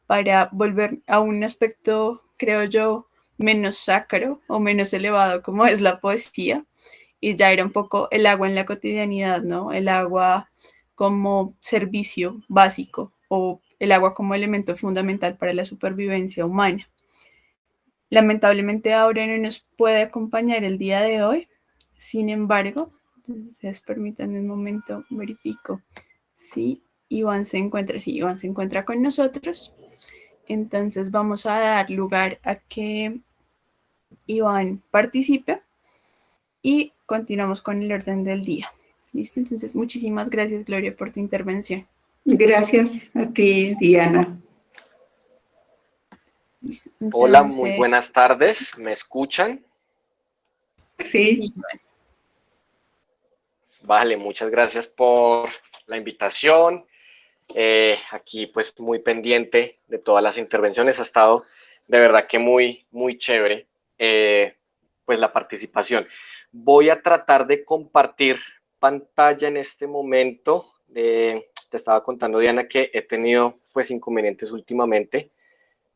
para volver a un aspecto, creo yo, menos sacro o menos elevado como es la poesía, y ya era un poco el agua en la cotidianidad, ¿no? El agua como servicio básico o el agua como elemento fundamental para la supervivencia humana. Lamentablemente ahora no nos puede acompañar el día de hoy, sin embargo, entonces permítanme un momento, verifico si Iván se encuentra, sí, Iván se encuentra con nosotros. Entonces vamos a dar lugar a que Iván participe y continuamos con el orden del día. ¿Listo? Entonces, muchísimas gracias, Gloria, por tu intervención. Gracias a ti, Diana. ¿Listo? Hola, muy Entonces, buenas tardes. ¿Me escuchan? Sí, sí, Iván. Vale, muchas gracias por la invitación. Aquí pues muy pendiente de todas las intervenciones. Ha estado de verdad que muy chévere pues la participación. Voy a tratar de compartir pantalla en este momento. Te estaba contando, Diana, que he tenido pues inconvenientes últimamente,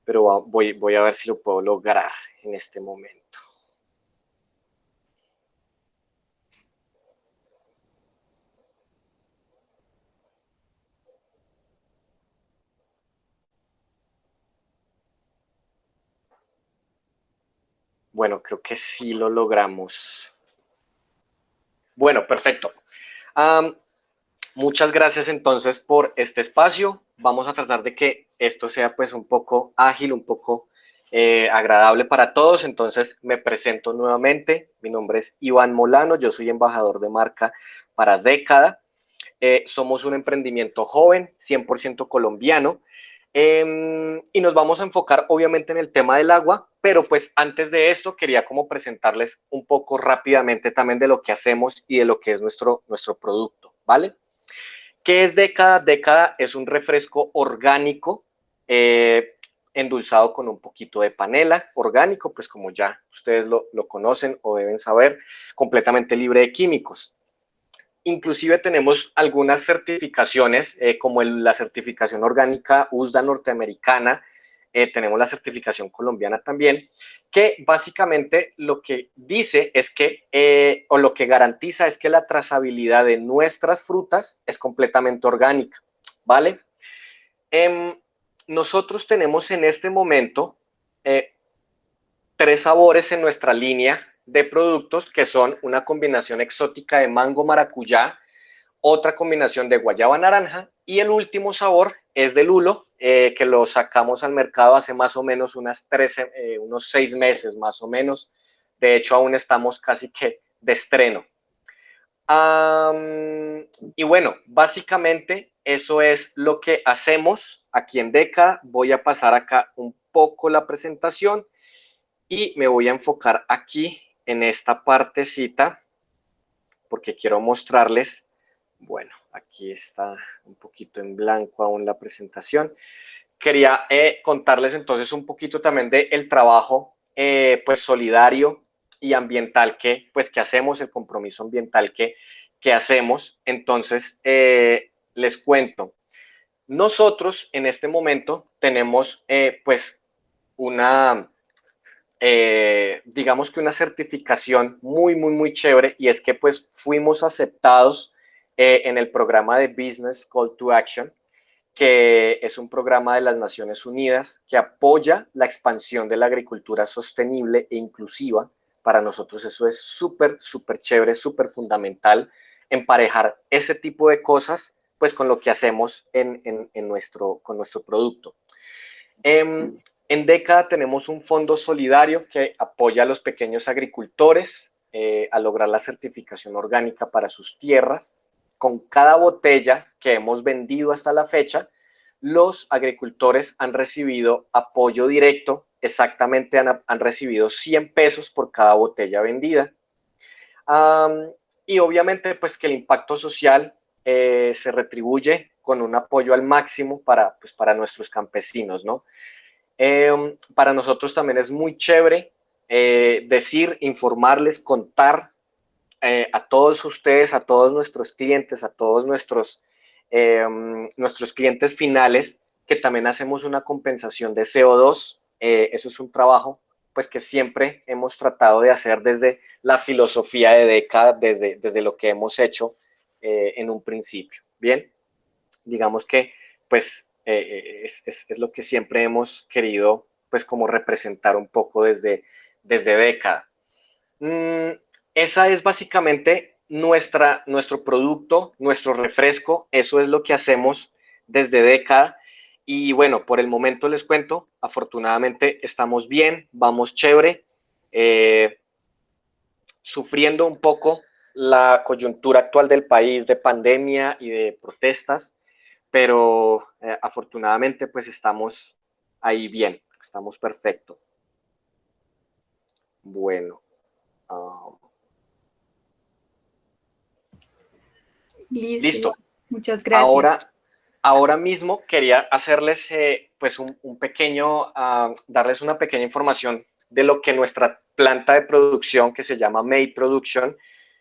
pero voy a ver si lo puedo lograr en este momento. Bueno, creo que sí lo logramos. Bueno, perfecto. Um, Muchas gracias entonces por este espacio. Vamos a tratar de que esto sea pues un poco ágil, un poco agradable para todos. Entonces me presento nuevamente. Mi nombre es Iván Molano, yo soy embajador de marca para Década. Somos un emprendimiento joven, 100% colombiano. Y nos vamos a enfocar obviamente en el tema del agua, pero pues antes de esto quería como presentarles un poco rápidamente también de lo que hacemos y de lo que es nuestro producto, ¿vale? ¿Qué es Década? Década es un refresco orgánico endulzado con un poquito de panela, orgánico, pues como ya ustedes lo conocen o deben saber, completamente libre de químicos. Inclusive tenemos algunas certificaciones, como la certificación orgánica USDA norteamericana, tenemos la certificación colombiana también, que básicamente lo que dice es que, o lo que garantiza es que la trazabilidad de nuestras frutas es completamente orgánica, ¿vale? Nosotros tenemos en este momento 3 sabores en nuestra línea de productos, que son una combinación exótica de mango maracuyá, otra combinación de guayaba naranja, y el último sabor es de lulo, que lo sacamos al mercado hace más o menos unos 6 meses más o menos. De hecho, aún estamos casi que de estreno. Y bueno, básicamente eso es lo que hacemos aquí en Década. Voy a pasar acá un poco la presentación y me voy a enfocar aquí en esta partecita porque quiero mostrarles. Bueno, aquí está un poquito en blanco aún la presentación. Quería contarles entonces un poquito también del trabajo pues solidario y ambiental que hacemos, el compromiso ambiental que hacemos. Entonces, les cuento. Nosotros en este momento tenemos pues una, digamos que una certificación muy chévere, y es que pues fuimos aceptados en el programa de Business Call to Action, que es un programa de las Naciones Unidas que apoya la expansión de la agricultura sostenible e inclusiva. Para nosotros eso es súper, súper chévere, súper fundamental, emparejar ese tipo de cosas pues con lo que hacemos con nuestro producto. En Década tenemos un fondo solidario que apoya a los pequeños agricultores a lograr la certificación orgánica para sus tierras. Con cada botella que hemos vendido hasta la fecha, los agricultores han recibido apoyo directo, exactamente han recibido 100 pesos por cada botella vendida. Y obviamente pues que el impacto social se retribuye con un apoyo al máximo para nuestros campesinos, ¿no? Para nosotros también es muy chévere decir, informarles, contar a todos ustedes, a todos nuestros clientes, a todos nuestros clientes finales, que también hacemos una compensación de CO2. Eso es un trabajo pues que siempre hemos tratado de hacer desde la filosofía de Década, desde lo que hemos hecho en un principio. Bien, digamos que pues es lo que siempre hemos querido pues como representar un poco desde Década. Esa es básicamente nuestro producto, nuestro refresco. Eso es lo que hacemos desde Década. Y bueno, por el momento les cuento, afortunadamente estamos bien, vamos chévere, sufriendo un poco la coyuntura actual del país de pandemia y de protestas, pero afortunadamente pues estamos ahí bien, estamos perfecto. Bueno. Listo. Muchas gracias. Ahora mismo quería hacerles pues un pequeño, darles una pequeña información de lo que nuestra planta de producción, que se llama May Production,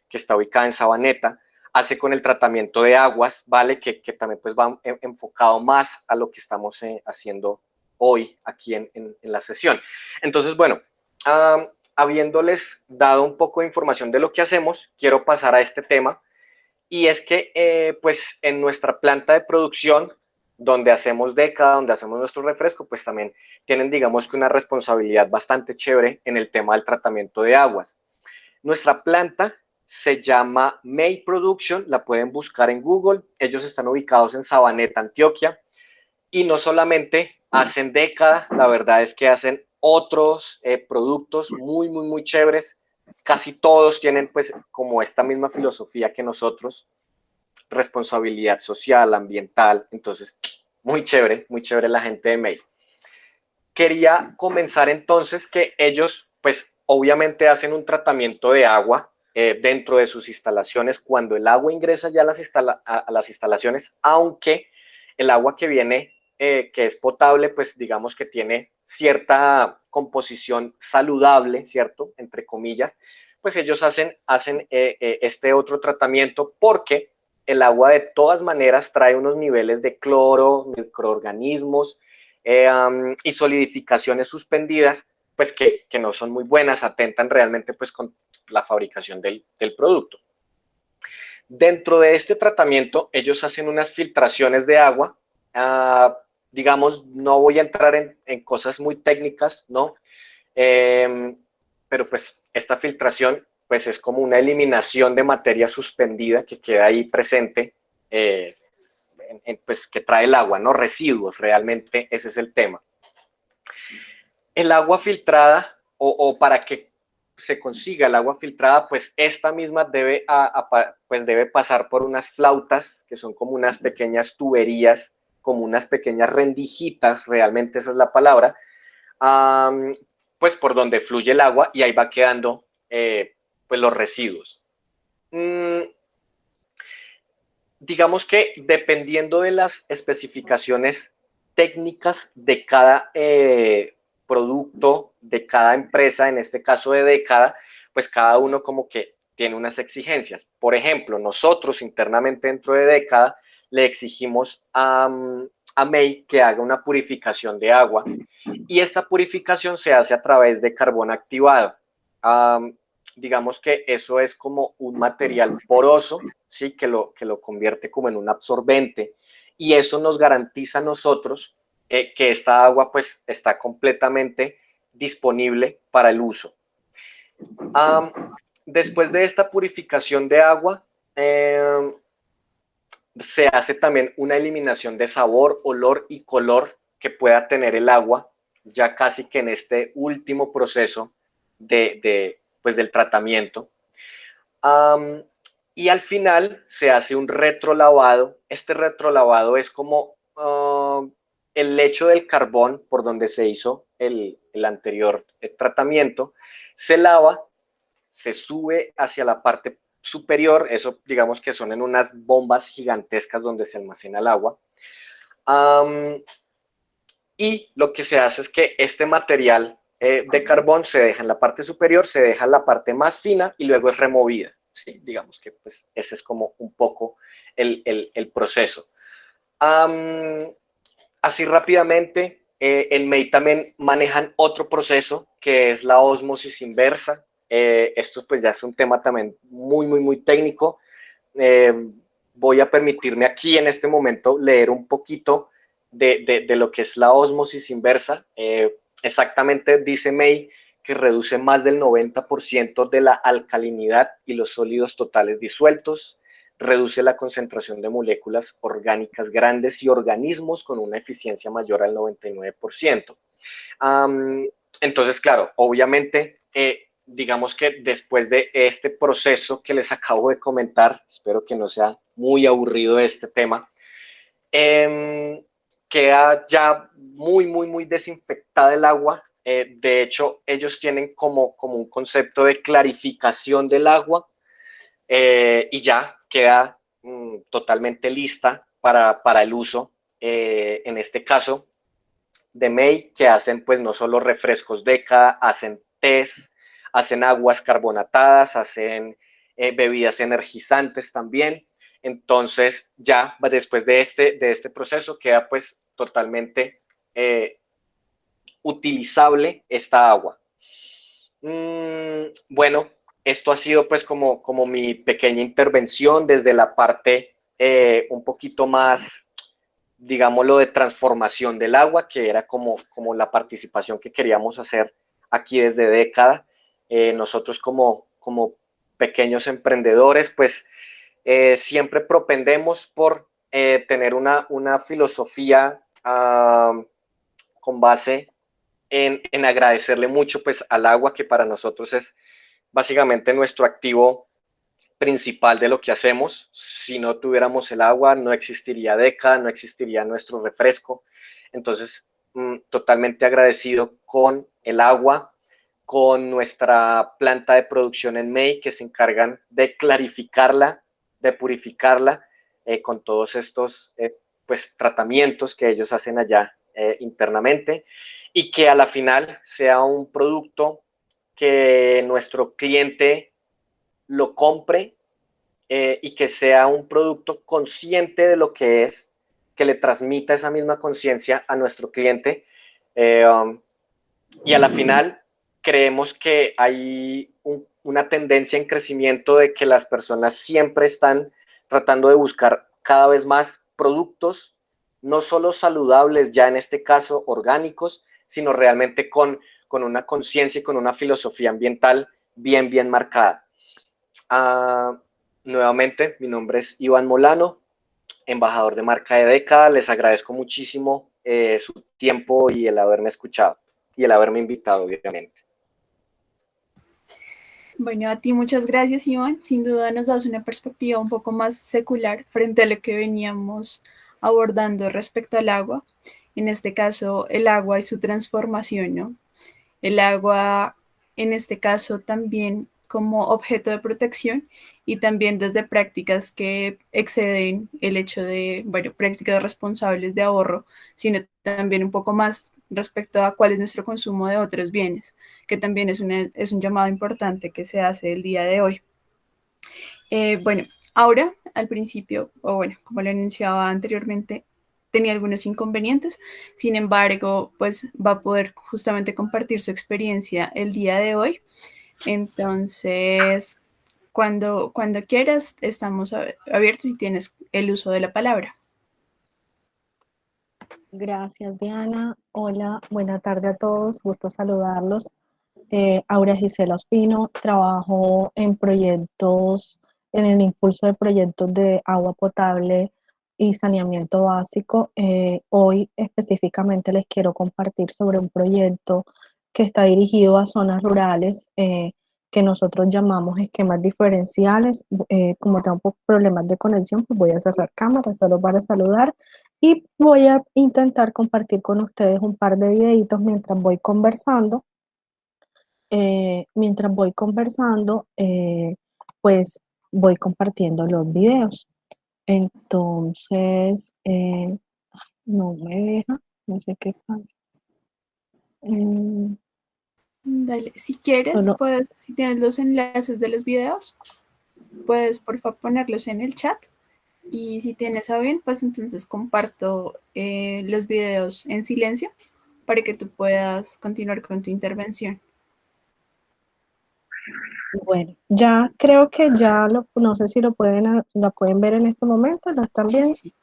que está ubicada en Sabaneta, hace con el tratamiento de aguas, ¿vale? Que también pues va enfocado más a lo que estamos haciendo hoy aquí en la sesión. Entonces, bueno, habiéndoles dado un poco de información de lo que hacemos, quiero pasar a este tema. Y es que, pues, en nuestra planta de producción, donde hacemos Década, donde hacemos nuestro refresco, pues también tienen, digamos que una responsabilidad bastante chévere en el tema del tratamiento de aguas. Nuestra planta se llama May Production, la pueden buscar en Google. Ellos están ubicados en Sabaneta, Antioquia, y no solamente hacen Década, la verdad es que hacen otros productos muy, muy, muy chéveres. Casi todos tienen pues como esta misma filosofía que nosotros, responsabilidad social, ambiental, entonces muy chévere la gente de May. Quería comenzar entonces que ellos pues obviamente hacen un tratamiento de agua dentro de sus instalaciones cuando el agua ingresa ya a las instalaciones, aunque el agua que viene, que es potable, pues digamos que tiene cierta composición saludable, ¿cierto? Entre comillas, pues ellos hacen este otro tratamiento porque el agua de todas maneras trae unos niveles de cloro, microorganismos y solidificaciones suspendidas, pues que no son muy buenas, atentan realmente pues con la fabricación del producto. Dentro de este tratamiento, ellos hacen unas filtraciones de agua. Digamos, no voy a entrar en cosas muy técnicas, ¿no? Pero pues esta filtración pues es como una eliminación de materia suspendida que queda ahí presente, pues que trae el agua, ¿no? Residuos, realmente ese es el tema. El agua filtrada, o para que se consiga el agua filtrada, pues esta misma debe pasar por unas flautas, que son como unas pequeñas tuberías, como unas pequeñas rendijitas, realmente esa es la palabra, pues por donde fluye el agua y ahí va quedando pues los residuos. Digamos que dependiendo de las especificaciones técnicas de cada producto, de cada empresa, en este caso de Década, pues cada uno como que tiene unas exigencias. Por ejemplo, nosotros internamente dentro de Década le exigimos a May que haga una purificación de agua y esta purificación se hace a través de carbón activado. Digamos que eso es como un material poroso, ¿sí? que lo convierte como en un absorbente y eso nos garantiza a nosotros que esta agua pues está completamente disponible para el uso. Después de esta purificación de agua, se hace también una eliminación de sabor, olor y color que pueda tener el agua, ya casi que en este último proceso pues del tratamiento. Y al final se hace un retrolavado. Este retrolavado es como el lecho del carbón por donde se hizo el anterior tratamiento, se lava, se sube hacia la parte superior, eso digamos que son en unas bombas gigantescas donde se almacena el agua. Y lo que se hace es que este material de carbón se deja en la parte superior, se deja en la parte más fina y luego es removida. ¿Sí? Digamos que pues, ese es como un poco el proceso. Así rápidamente, en MEI también manejan otro proceso que es la ósmosis inversa. Esto pues ya es un tema también muy técnico. Voy a permitirme aquí en este momento leer un poquito de lo que es la ósmosis inversa. Exactamente dice MEI que reduce más del 90% de la alcalinidad y los sólidos totales disueltos, reduce la concentración de moléculas orgánicas grandes y organismos con una eficiencia mayor al 99%. Entonces, claro, obviamente, digamos que después de este proceso que les acabo de comentar, espero que no sea muy aburrido este tema, queda ya muy desinfectada el agua. De hecho, ellos tienen como un concepto de clarificación del agua y ya queda totalmente lista para el uso. En este caso de MEI, que hacen pues no solo refrescos Deca, hacen tés, hacen aguas carbonatadas, hacen bebidas energizantes también. Entonces ya después de este proceso queda pues totalmente utilizable esta agua. Bueno, esto ha sido pues como mi pequeña intervención desde la parte un poquito más, digámoslo, de transformación del agua, que era como la participación que queríamos hacer aquí desde Década. Nosotros como pequeños emprendedores, pues siempre propendemos por tener una filosofía con base en agradecerle mucho pues al agua, que para nosotros es básicamente nuestro activo principal de lo que hacemos. Si no tuviéramos el agua, no existiría Deca, no existiría nuestro refresco. Entonces, totalmente agradecido con el agua, con nuestra planta de producción en MEI, que se encargan de clarificarla, de purificarla, con todos estos pues, tratamientos que ellos hacen allá internamente, y que a la final sea un producto que nuestro cliente lo compre y que sea un producto consciente de lo que es, que le transmita esa misma conciencia a nuestro cliente. Y a la final creemos que hay una tendencia en crecimiento de que las personas siempre están tratando de buscar cada vez más productos, no solo saludables, ya en este caso orgánicos, sino realmente con una conciencia y con una filosofía ambiental bien marcada. Nuevamente, mi nombre es Iván Molano, embajador de marca de Década. Les agradezco muchísimo su tiempo y el haberme escuchado y el haberme invitado, obviamente. Bueno, a ti muchas gracias, Iván. Sin duda nos das una perspectiva un poco más secular frente a lo que veníamos abordando respecto al agua. En este caso, el agua y su transformación, ¿no? El agua, en este caso, también como objeto de protección y también desde prácticas que exceden el hecho de, bueno, prácticas responsables de ahorro, sino también un poco más respecto a cuál es nuestro consumo de otros bienes, que también es un llamado importante que se hace el día de hoy. Bueno, ahora, al principio, o bueno, como lo anunciaba anteriormente, tenía algunos inconvenientes, sin embargo, pues va a poder justamente compartir su experiencia el día de hoy. Entonces, cuando quieras, estamos abiertos y tienes el uso de la palabra. Gracias, Diana. Hola, buena tarde a todos. Gusto saludarlos. Aura Gisela Ospino, trabajo en proyectos, en el impulso de proyectos de agua potable y saneamiento básico. Hoy específicamente les quiero compartir sobre un proyecto que está dirigido a zonas rurales, que nosotros llamamos esquemas diferenciales. Como tengo problemas de conexión, pues voy a cerrar cámara solo para saludar y voy a intentar compartir con ustedes un par de videitos mientras voy conversando. Pues voy compartiendo los videos. Entonces, no me deja, no sé qué pasa. Dale, si quieres, Solo, puedes, si tienes los enlaces de los videos, puedes por favor ponerlos en el chat. Y si tienes a bien, pues entonces comparto los videos en silencio para que tú puedas continuar con tu intervención. bueno, ya creo que ya no sé si lo pueden ver en este momento, ¿lo están Sí, sí, viendo? sí.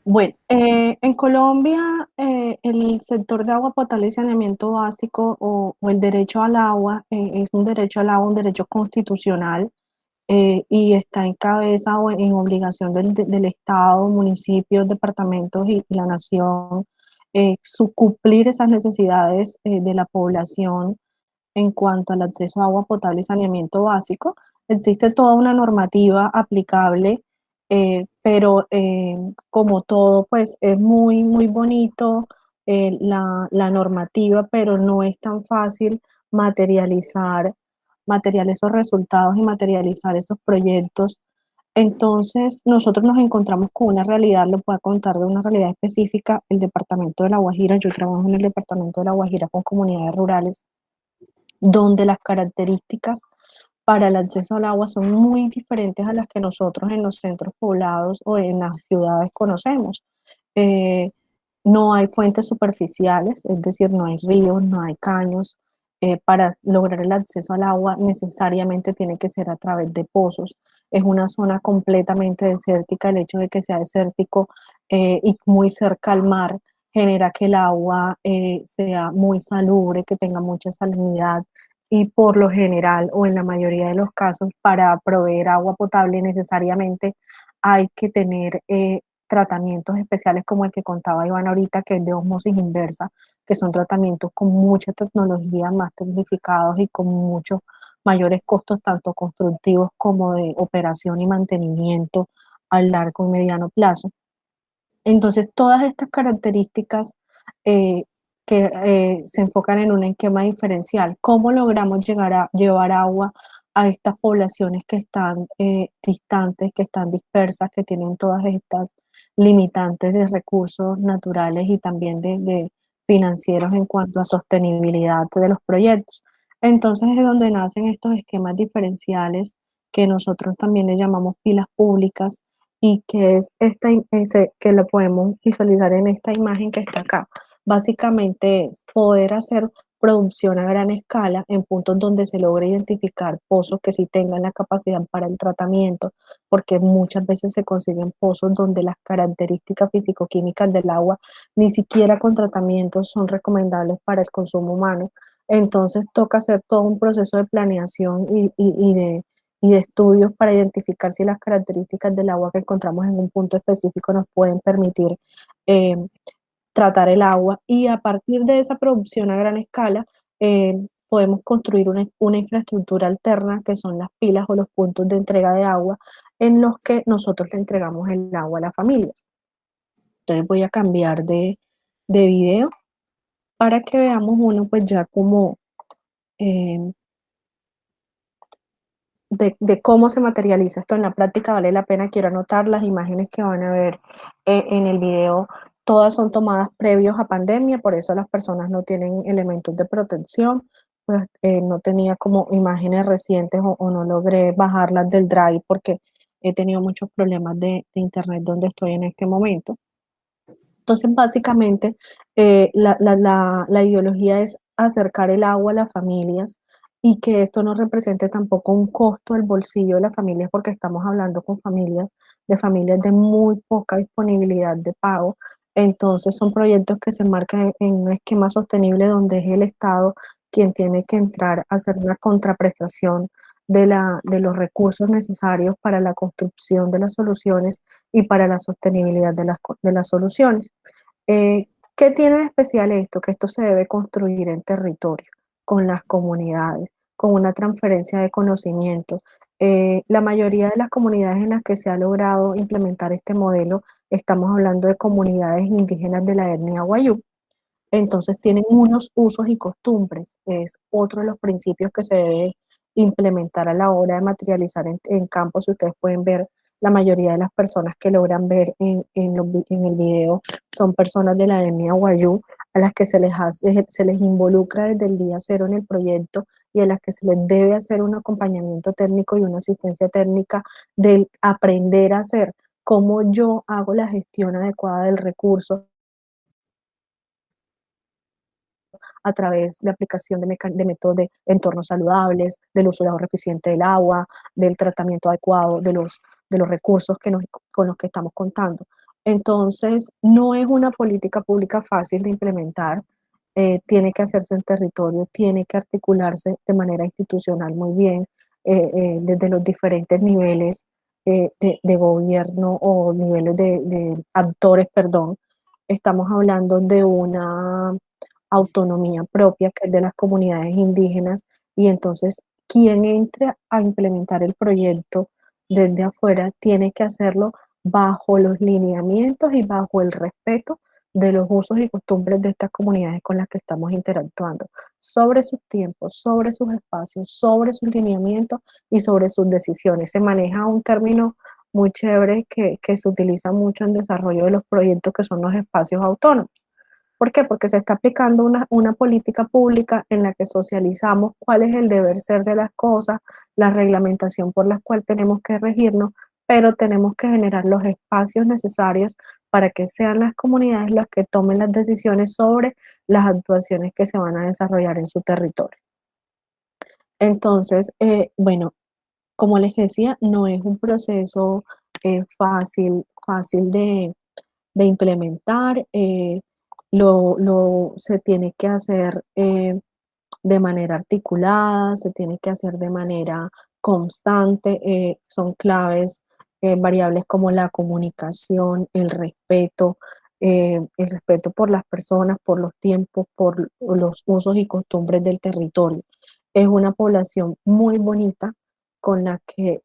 Bueno, en Colombia el sector de agua potable y saneamiento básico o el derecho al agua es un derecho al agua, un derecho constitucional, y está en cabeza o en obligación del Estado, municipios, departamentos y la nación, cumplir esas necesidades de la población en cuanto al acceso a agua potable y saneamiento básico. Existe toda una normativa aplicable, pero como todo, pues es muy, muy bonito la normativa, pero no es tan fácil materializar, materializar esos resultados y materializar esos proyectos. Entonces, nosotros nos encontramos con una realidad, les voy a contar de una realidad específica, el departamento de La Guajira. Yo trabajo en el departamento de La Guajira con comunidades rurales donde las características para el acceso al agua son muy diferentes a las que nosotros en los centros poblados o en las ciudades conocemos. Eh, no hay fuentes superficiales, es decir, no hay ríos, no hay caños. Para lograr el acceso al agua necesariamente tiene que ser a través de pozos. Es una zona completamente desértica. El hecho de que sea desértico y muy cerca al mar genera que el agua sea muy salubre, que tenga mucha salinidad, y por lo general o en la mayoría de los casos para proveer agua potable necesariamente hay que tener tratamientos especiales como el que contaba Iván ahorita, que es de osmosis inversa, que son tratamientos con mucha tecnología, más tecnificados y con muchos mayores costos, tanto constructivos como de operación y mantenimiento a largo y mediano plazo. Entonces, todas estas características eh, que se enfocan en un esquema diferencial, ¿cómo logramos llevar agua a estas poblaciones que están distantes, que están dispersas, que tienen todas estas limitantes de recursos naturales y también de financieros en cuanto a sostenibilidad de los proyectos? Entonces es donde nacen estos esquemas diferenciales que nosotros también le llamamos pilas públicas, y que es que lo podemos visualizar en esta imagen que está acá. Básicamente es poder hacer producción a gran escala en puntos donde se logre identificar pozos que sí tengan la capacidad para el tratamiento, porque muchas veces se consiguen pozos donde las características físico-químicas del agua ni siquiera con tratamientos son recomendables para el consumo humano. Entonces toca hacer todo un proceso de planeación y de estudios para identificar si las características del agua que encontramos en un punto específico nos pueden permitir eh, tratar el agua, y a partir de esa producción a gran escala podemos construir una infraestructura alterna que son las pilas o los puntos de entrega de agua en los que nosotros le entregamos el agua a las familias. Entonces voy a cambiar de video para que veamos uno pues ya como eh, de cómo se materializa esto en la práctica. Vale la pena, quiero anotar las imágenes que van a ver en el video. Todas son tomadas previos a pandemia, por eso las personas no tienen elementos de protección. Pues no tenía como imágenes recientes o no logré bajarlas del Drive porque he tenido muchos problemas de internet donde estoy en este momento. Entonces, básicamente, la ideología es acercar el agua a las familias y que esto no represente tampoco un costo al bolsillo de las familias, porque estamos hablando con familias de muy poca disponibilidad de pago. Entonces son proyectos que se enmarcan en un esquema sostenible donde es el Estado quien tiene que entrar a hacer una contraprestación de los recursos necesarios para la construcción de las soluciones y para la sostenibilidad de las soluciones. ¿Qué tiene de especial esto? Que esto se debe construir en territorio, con las comunidades, con una transferencia de conocimiento. La mayoría de las comunidades en las que se ha logrado implementar este modelo, estamos hablando de comunidades indígenas de la etnia Wayuu, entonces tienen unos usos y costumbres. Es otro de los principios que se debe implementar a la hora de materializar en campo. Si ustedes pueden ver, la mayoría de las personas que logran ver en el video son personas de la etnia Wayuu, a las que se les involucra desde el día cero en el proyecto y a las que se les debe hacer un acompañamiento técnico y una asistencia técnica del aprender a hacer cómo yo hago la gestión adecuada del recurso a través de aplicación de métodos de entornos saludables, del uso de ahorro eficiente del agua, del tratamiento adecuado de los recursos con los que estamos contando. Entonces, no es una política pública fácil de implementar, tiene que hacerse en territorio, tiene que articularse de manera institucional muy bien, desde los diferentes niveles de gobierno o niveles de actores, perdón. Estamos hablando de una autonomía propia que es de las comunidades indígenas y entonces quien entre a implementar el proyecto desde afuera tiene que hacerlo bajo los lineamientos y bajo el respeto de los usos y costumbres de estas comunidades con las que estamos interactuando, sobre sus tiempos, sobre sus espacios, sobre sus lineamientos y sobre sus decisiones. Se maneja un término muy chévere que se utiliza mucho en desarrollo de los proyectos, que son los espacios autónomos. ¿Por qué? Porque se está aplicando una política pública en la que socializamos cuál es el deber ser de las cosas, la reglamentación por la cual tenemos que regirnos, pero tenemos que generar los espacios necesarios para que sean las comunidades las que tomen las decisiones sobre las actuaciones que se van a desarrollar en su territorio. Entonces, bueno, como les decía, no es un proceso fácil de implementar. Se tiene que hacer de manera articulada, se tiene que hacer de manera constante. Son claves variables como la comunicación, el respeto por las personas, por los tiempos, por los usos y costumbres del territorio. Es una población muy bonita con la que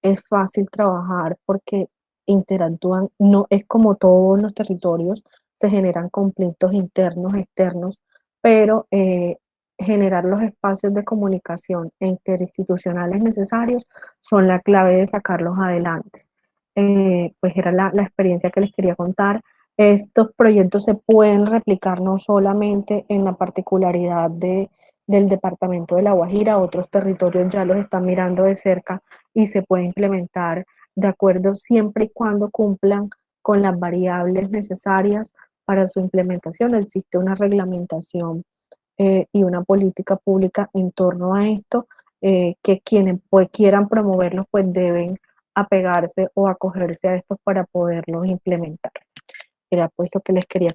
es fácil trabajar porque interactúan, no es como todos los territorios, se generan conflictos internos, externos, pero generar los espacios de comunicación interinstitucionales necesarios son la clave de sacarlos adelante. Pues era la experiencia que les quería contar. Estos proyectos se pueden replicar no solamente en la particularidad del departamento de La Guajira, otros territorios ya los están mirando de cerca y se puede implementar de acuerdo siempre y cuando cumplan con las variables necesarias para su implementación. Existe una reglamentación y una política pública en torno a esto, que quienes pues, quieran promoverlos pues deben apegarse o acogerse a estos para poderlos implementar. Era pues lo que les quería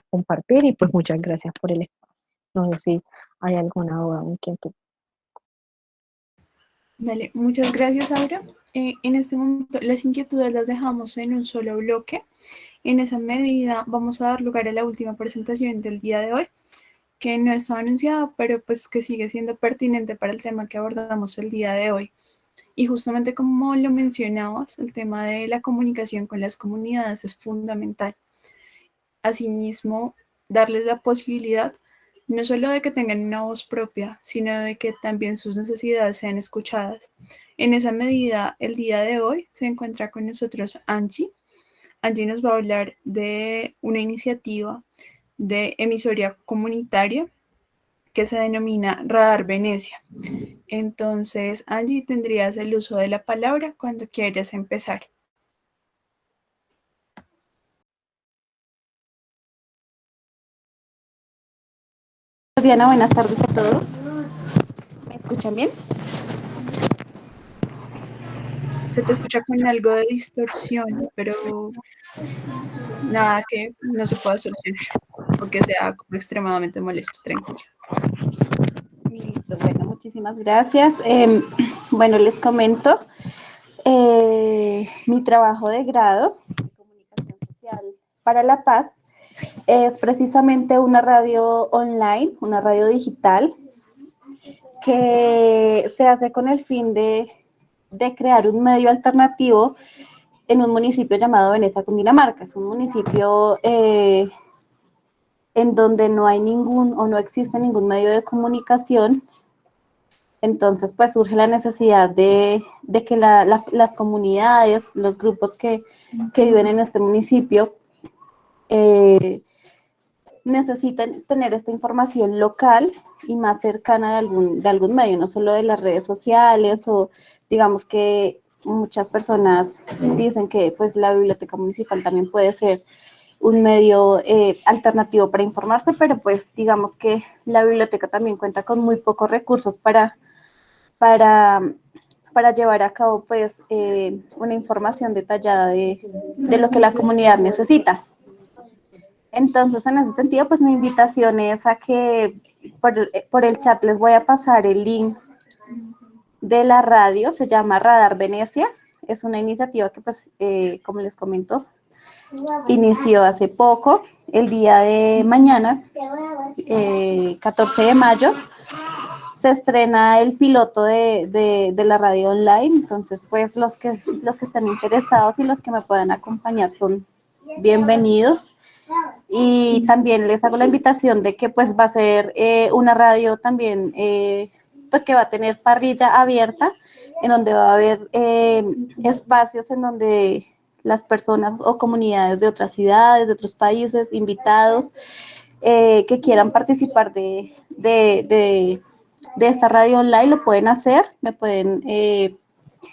compartir y pues muchas gracias por el espacio. No sé si hay alguna duda o inquietud. Dale, muchas gracias, Aura. En este momento las inquietudes las dejamos en un solo bloque. En esa medida vamos a dar lugar a la última presentación del día de hoy, que no estaba anunciada, pero pues que sigue siendo pertinente para el tema que abordamos el día de hoy. Y justamente como lo mencionabas, el tema de la comunicación con las comunidades es fundamental. Asimismo, darles la posibilidad no solo de que tengan una voz propia, sino de que también sus necesidades sean escuchadas. En esa medida, el día de hoy se encuentra con nosotros Angie. Angie nos va a hablar de una iniciativa de emisoria comunitaria que se denomina Radar Venecia. Entonces, Angie, tendrías el uso de la palabra cuando quieras empezar. Diana, buenas tardes a todos. ¿Me escuchan bien? Se te escucha con algo de distorsión, pero nada que no se pueda solucionar o que sea como extremadamente molesto, tranquilo. Listo, bueno, muchísimas gracias. Bueno, les comento, mi trabajo de grado en Comunicación Social para la Paz es precisamente una radio online, una radio digital, que se hace con el fin de crear un medio alternativo en un municipio llamado Venecia, Cundinamarca. Es un municipio en donde no hay ningún o no existe ningún medio de comunicación. Entonces, pues surge la necesidad de que las comunidades, los grupos que viven en este municipio, necesitan tener esta información local y más cercana de algún medio, no solo de las redes sociales, o digamos que muchas personas dicen que pues la biblioteca municipal también puede ser un medio alternativo para informarse, pero pues digamos que la biblioteca también cuenta con muy pocos recursos para, para llevar a cabo pues una información detallada de lo que la comunidad necesita. Entonces, en ese sentido, pues mi invitación es a que por el chat les voy a pasar el link de la radio, se llama Radar Venecia, es una iniciativa que pues, como les comento, inició hace poco, el día de mañana, 14 de mayo, se estrena el piloto de la radio online, entonces pues los que están interesados y los que me puedan acompañar son bienvenidos. Y también les hago la invitación de que pues va a ser una radio también pues que va a tener parrilla abierta, en donde va a haber espacios en donde las personas o comunidades de otras ciudades, de otros países, invitados que quieran participar de esta radio online lo pueden hacer, me pueden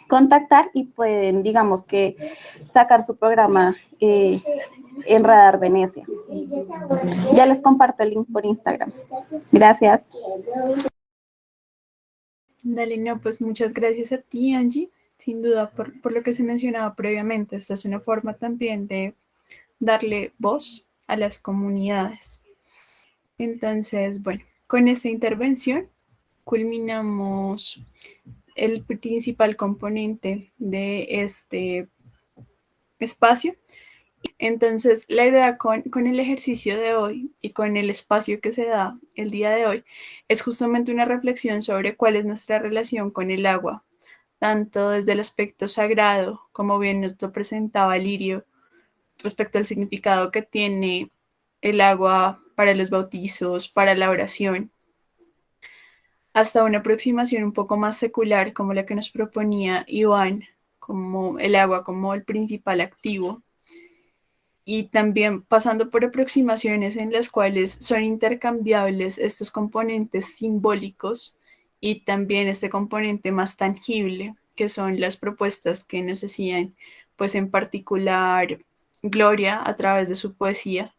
contactar y pueden, digamos que, sacar su programa en Radar Venecia. Ya les comparto el link por Instagram. Gracias. Dale, no, pues muchas gracias a ti, Angie, sin duda por lo que se mencionaba previamente. Esta es una forma también de darle voz a las comunidades. Entonces, bueno, con esta intervención culminamos el principal componente de este espacio. Entonces, la idea con el ejercicio de hoy y con el espacio que se da el día de hoy es justamente una reflexión sobre cuál es nuestra relación con el agua, tanto desde el aspecto sagrado, como bien nos lo presentaba Lirio, respecto al significado que tiene el agua para los bautizos, para la oración, hasta una aproximación un poco más secular, como la que nos proponía Iván, como el agua como el principal activo, y también pasando por aproximaciones en las cuales son intercambiables estos componentes simbólicos y también este componente más tangible, que son las propuestas que nos hacían, pues en particular Gloria a través de su poesía,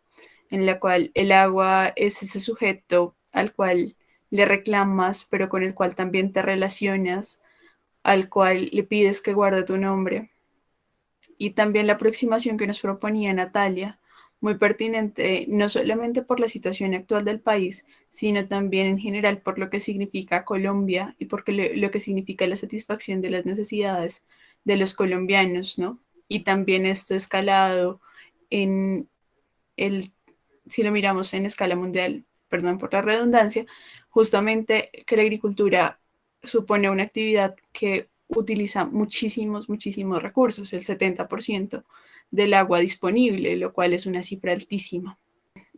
en la cual el agua es ese sujeto al cual le reclamas, pero con el cual también te relacionas, al cual le pides que guarde tu nombre. Y también la aproximación que nos proponía Natalia, muy pertinente, no solamente por la situación actual del país, sino también en general por lo que significa Colombia y por lo que significa la satisfacción de las necesidades de los colombianos, ¿no? Y también esto escalado en el, si lo miramos en escala mundial, perdón por la redundancia, justamente que la agricultura supone una actividad que utiliza muchísimos recursos, el 70% del agua disponible, lo cual es una cifra altísima.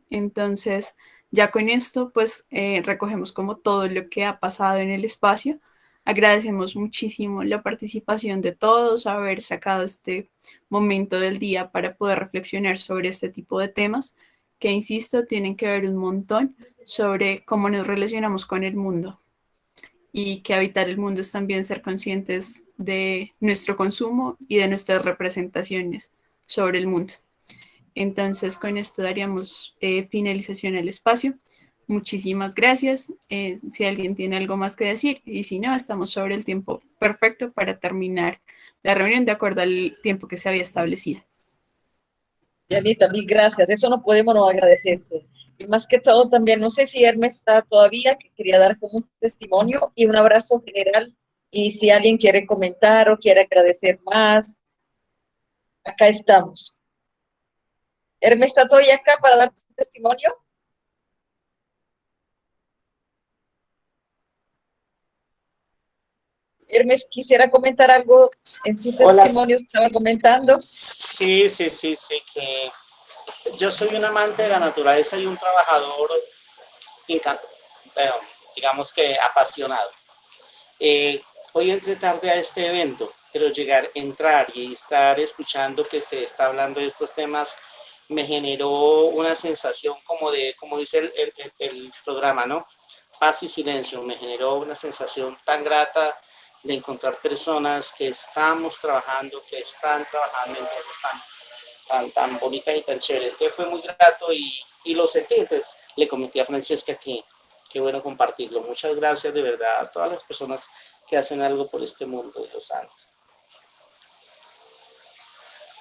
Entonces, ya con esto, pues recogemos como todo lo que ha pasado en el espacio. Agradecemos muchísimo la participación de todos, haber sacado este momento del día para poder reflexionar sobre este tipo de temas, que, insisto, tienen que ver un montón sobre cómo nos relacionamos con el mundo, y que habitar el mundo es también ser conscientes de nuestro consumo y de nuestras representaciones sobre el mundo. Entonces, con esto daríamos finalización al espacio. Muchísimas gracias. Si alguien tiene algo más que decir, y si no, estamos sobre el tiempo perfecto para terminar la reunión de acuerdo al tiempo que se había establecido. Dianita, mil gracias. Eso no podemos no agradecerte. Y más que todo también, no sé si Hermes está todavía, que quería dar como un testimonio y un abrazo general. Y si alguien quiere comentar o quiere agradecer más, acá estamos. Hermes, ¿está todavía acá para dar tu testimonio? Hermes, quisiera comentar algo en tu Hola. testimonio, estaba comentando. Sí, que yo soy un amante de la naturaleza y un trabajador, bueno, digamos que apasionado. Hoy entré tarde a este evento, pero entrar y estar escuchando que se está hablando de estos temas me generó una sensación como dice el programa, ¿no? Paz y silencio, me generó una sensación tan grata de encontrar personas que estamos trabajando, que están trabajando en cosas tan bonitas y tan chéveres. Entonces fue muy grato y lo sentí. Entonces le comenté a Francesca que qué bueno compartirlo. Muchas gracias de verdad a todas las personas que hacen algo por este mundo, Dios santo.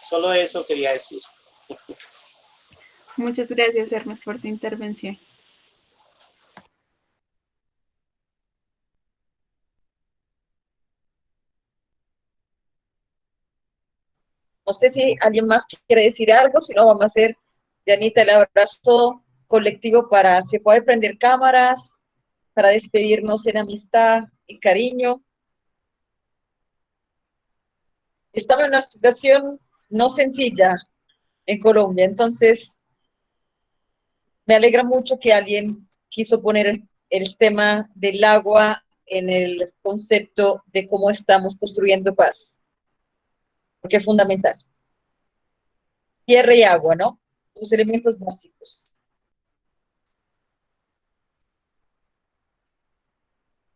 Solo eso quería decir. Muchas gracias, Hermes, por tu intervención. No sé si alguien más quiere decir algo, si no vamos a hacer, Dianita, el abrazo colectivo para, se puede prender cámaras, para despedirnos en amistad y cariño. Estamos en una situación no sencilla en Colombia, entonces me alegra mucho que alguien quiso poner el tema del agua en el concepto de cómo estamos construyendo paz, porque es fundamental. Tierra y agua, ¿no? Los elementos básicos.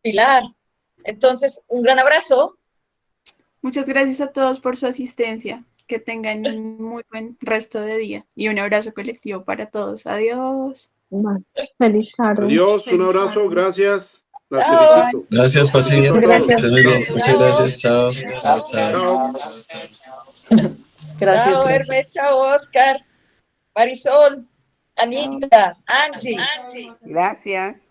Pilar, entonces, un gran abrazo. Muchas gracias a todos por su asistencia. Que tengan un muy buen resto de día y un abrazo colectivo para todos. Adiós. Feliz tarde. Adiós, un abrazo, gracias. Las Chao. felicito. Gracias, Paciencia. Gracias. Muy bien. Muchas gracias. Chao. Chao. Gracias, Chao, gracias. Hermes, chao, Oscar, Marisol, Anita, Angie. Gracias.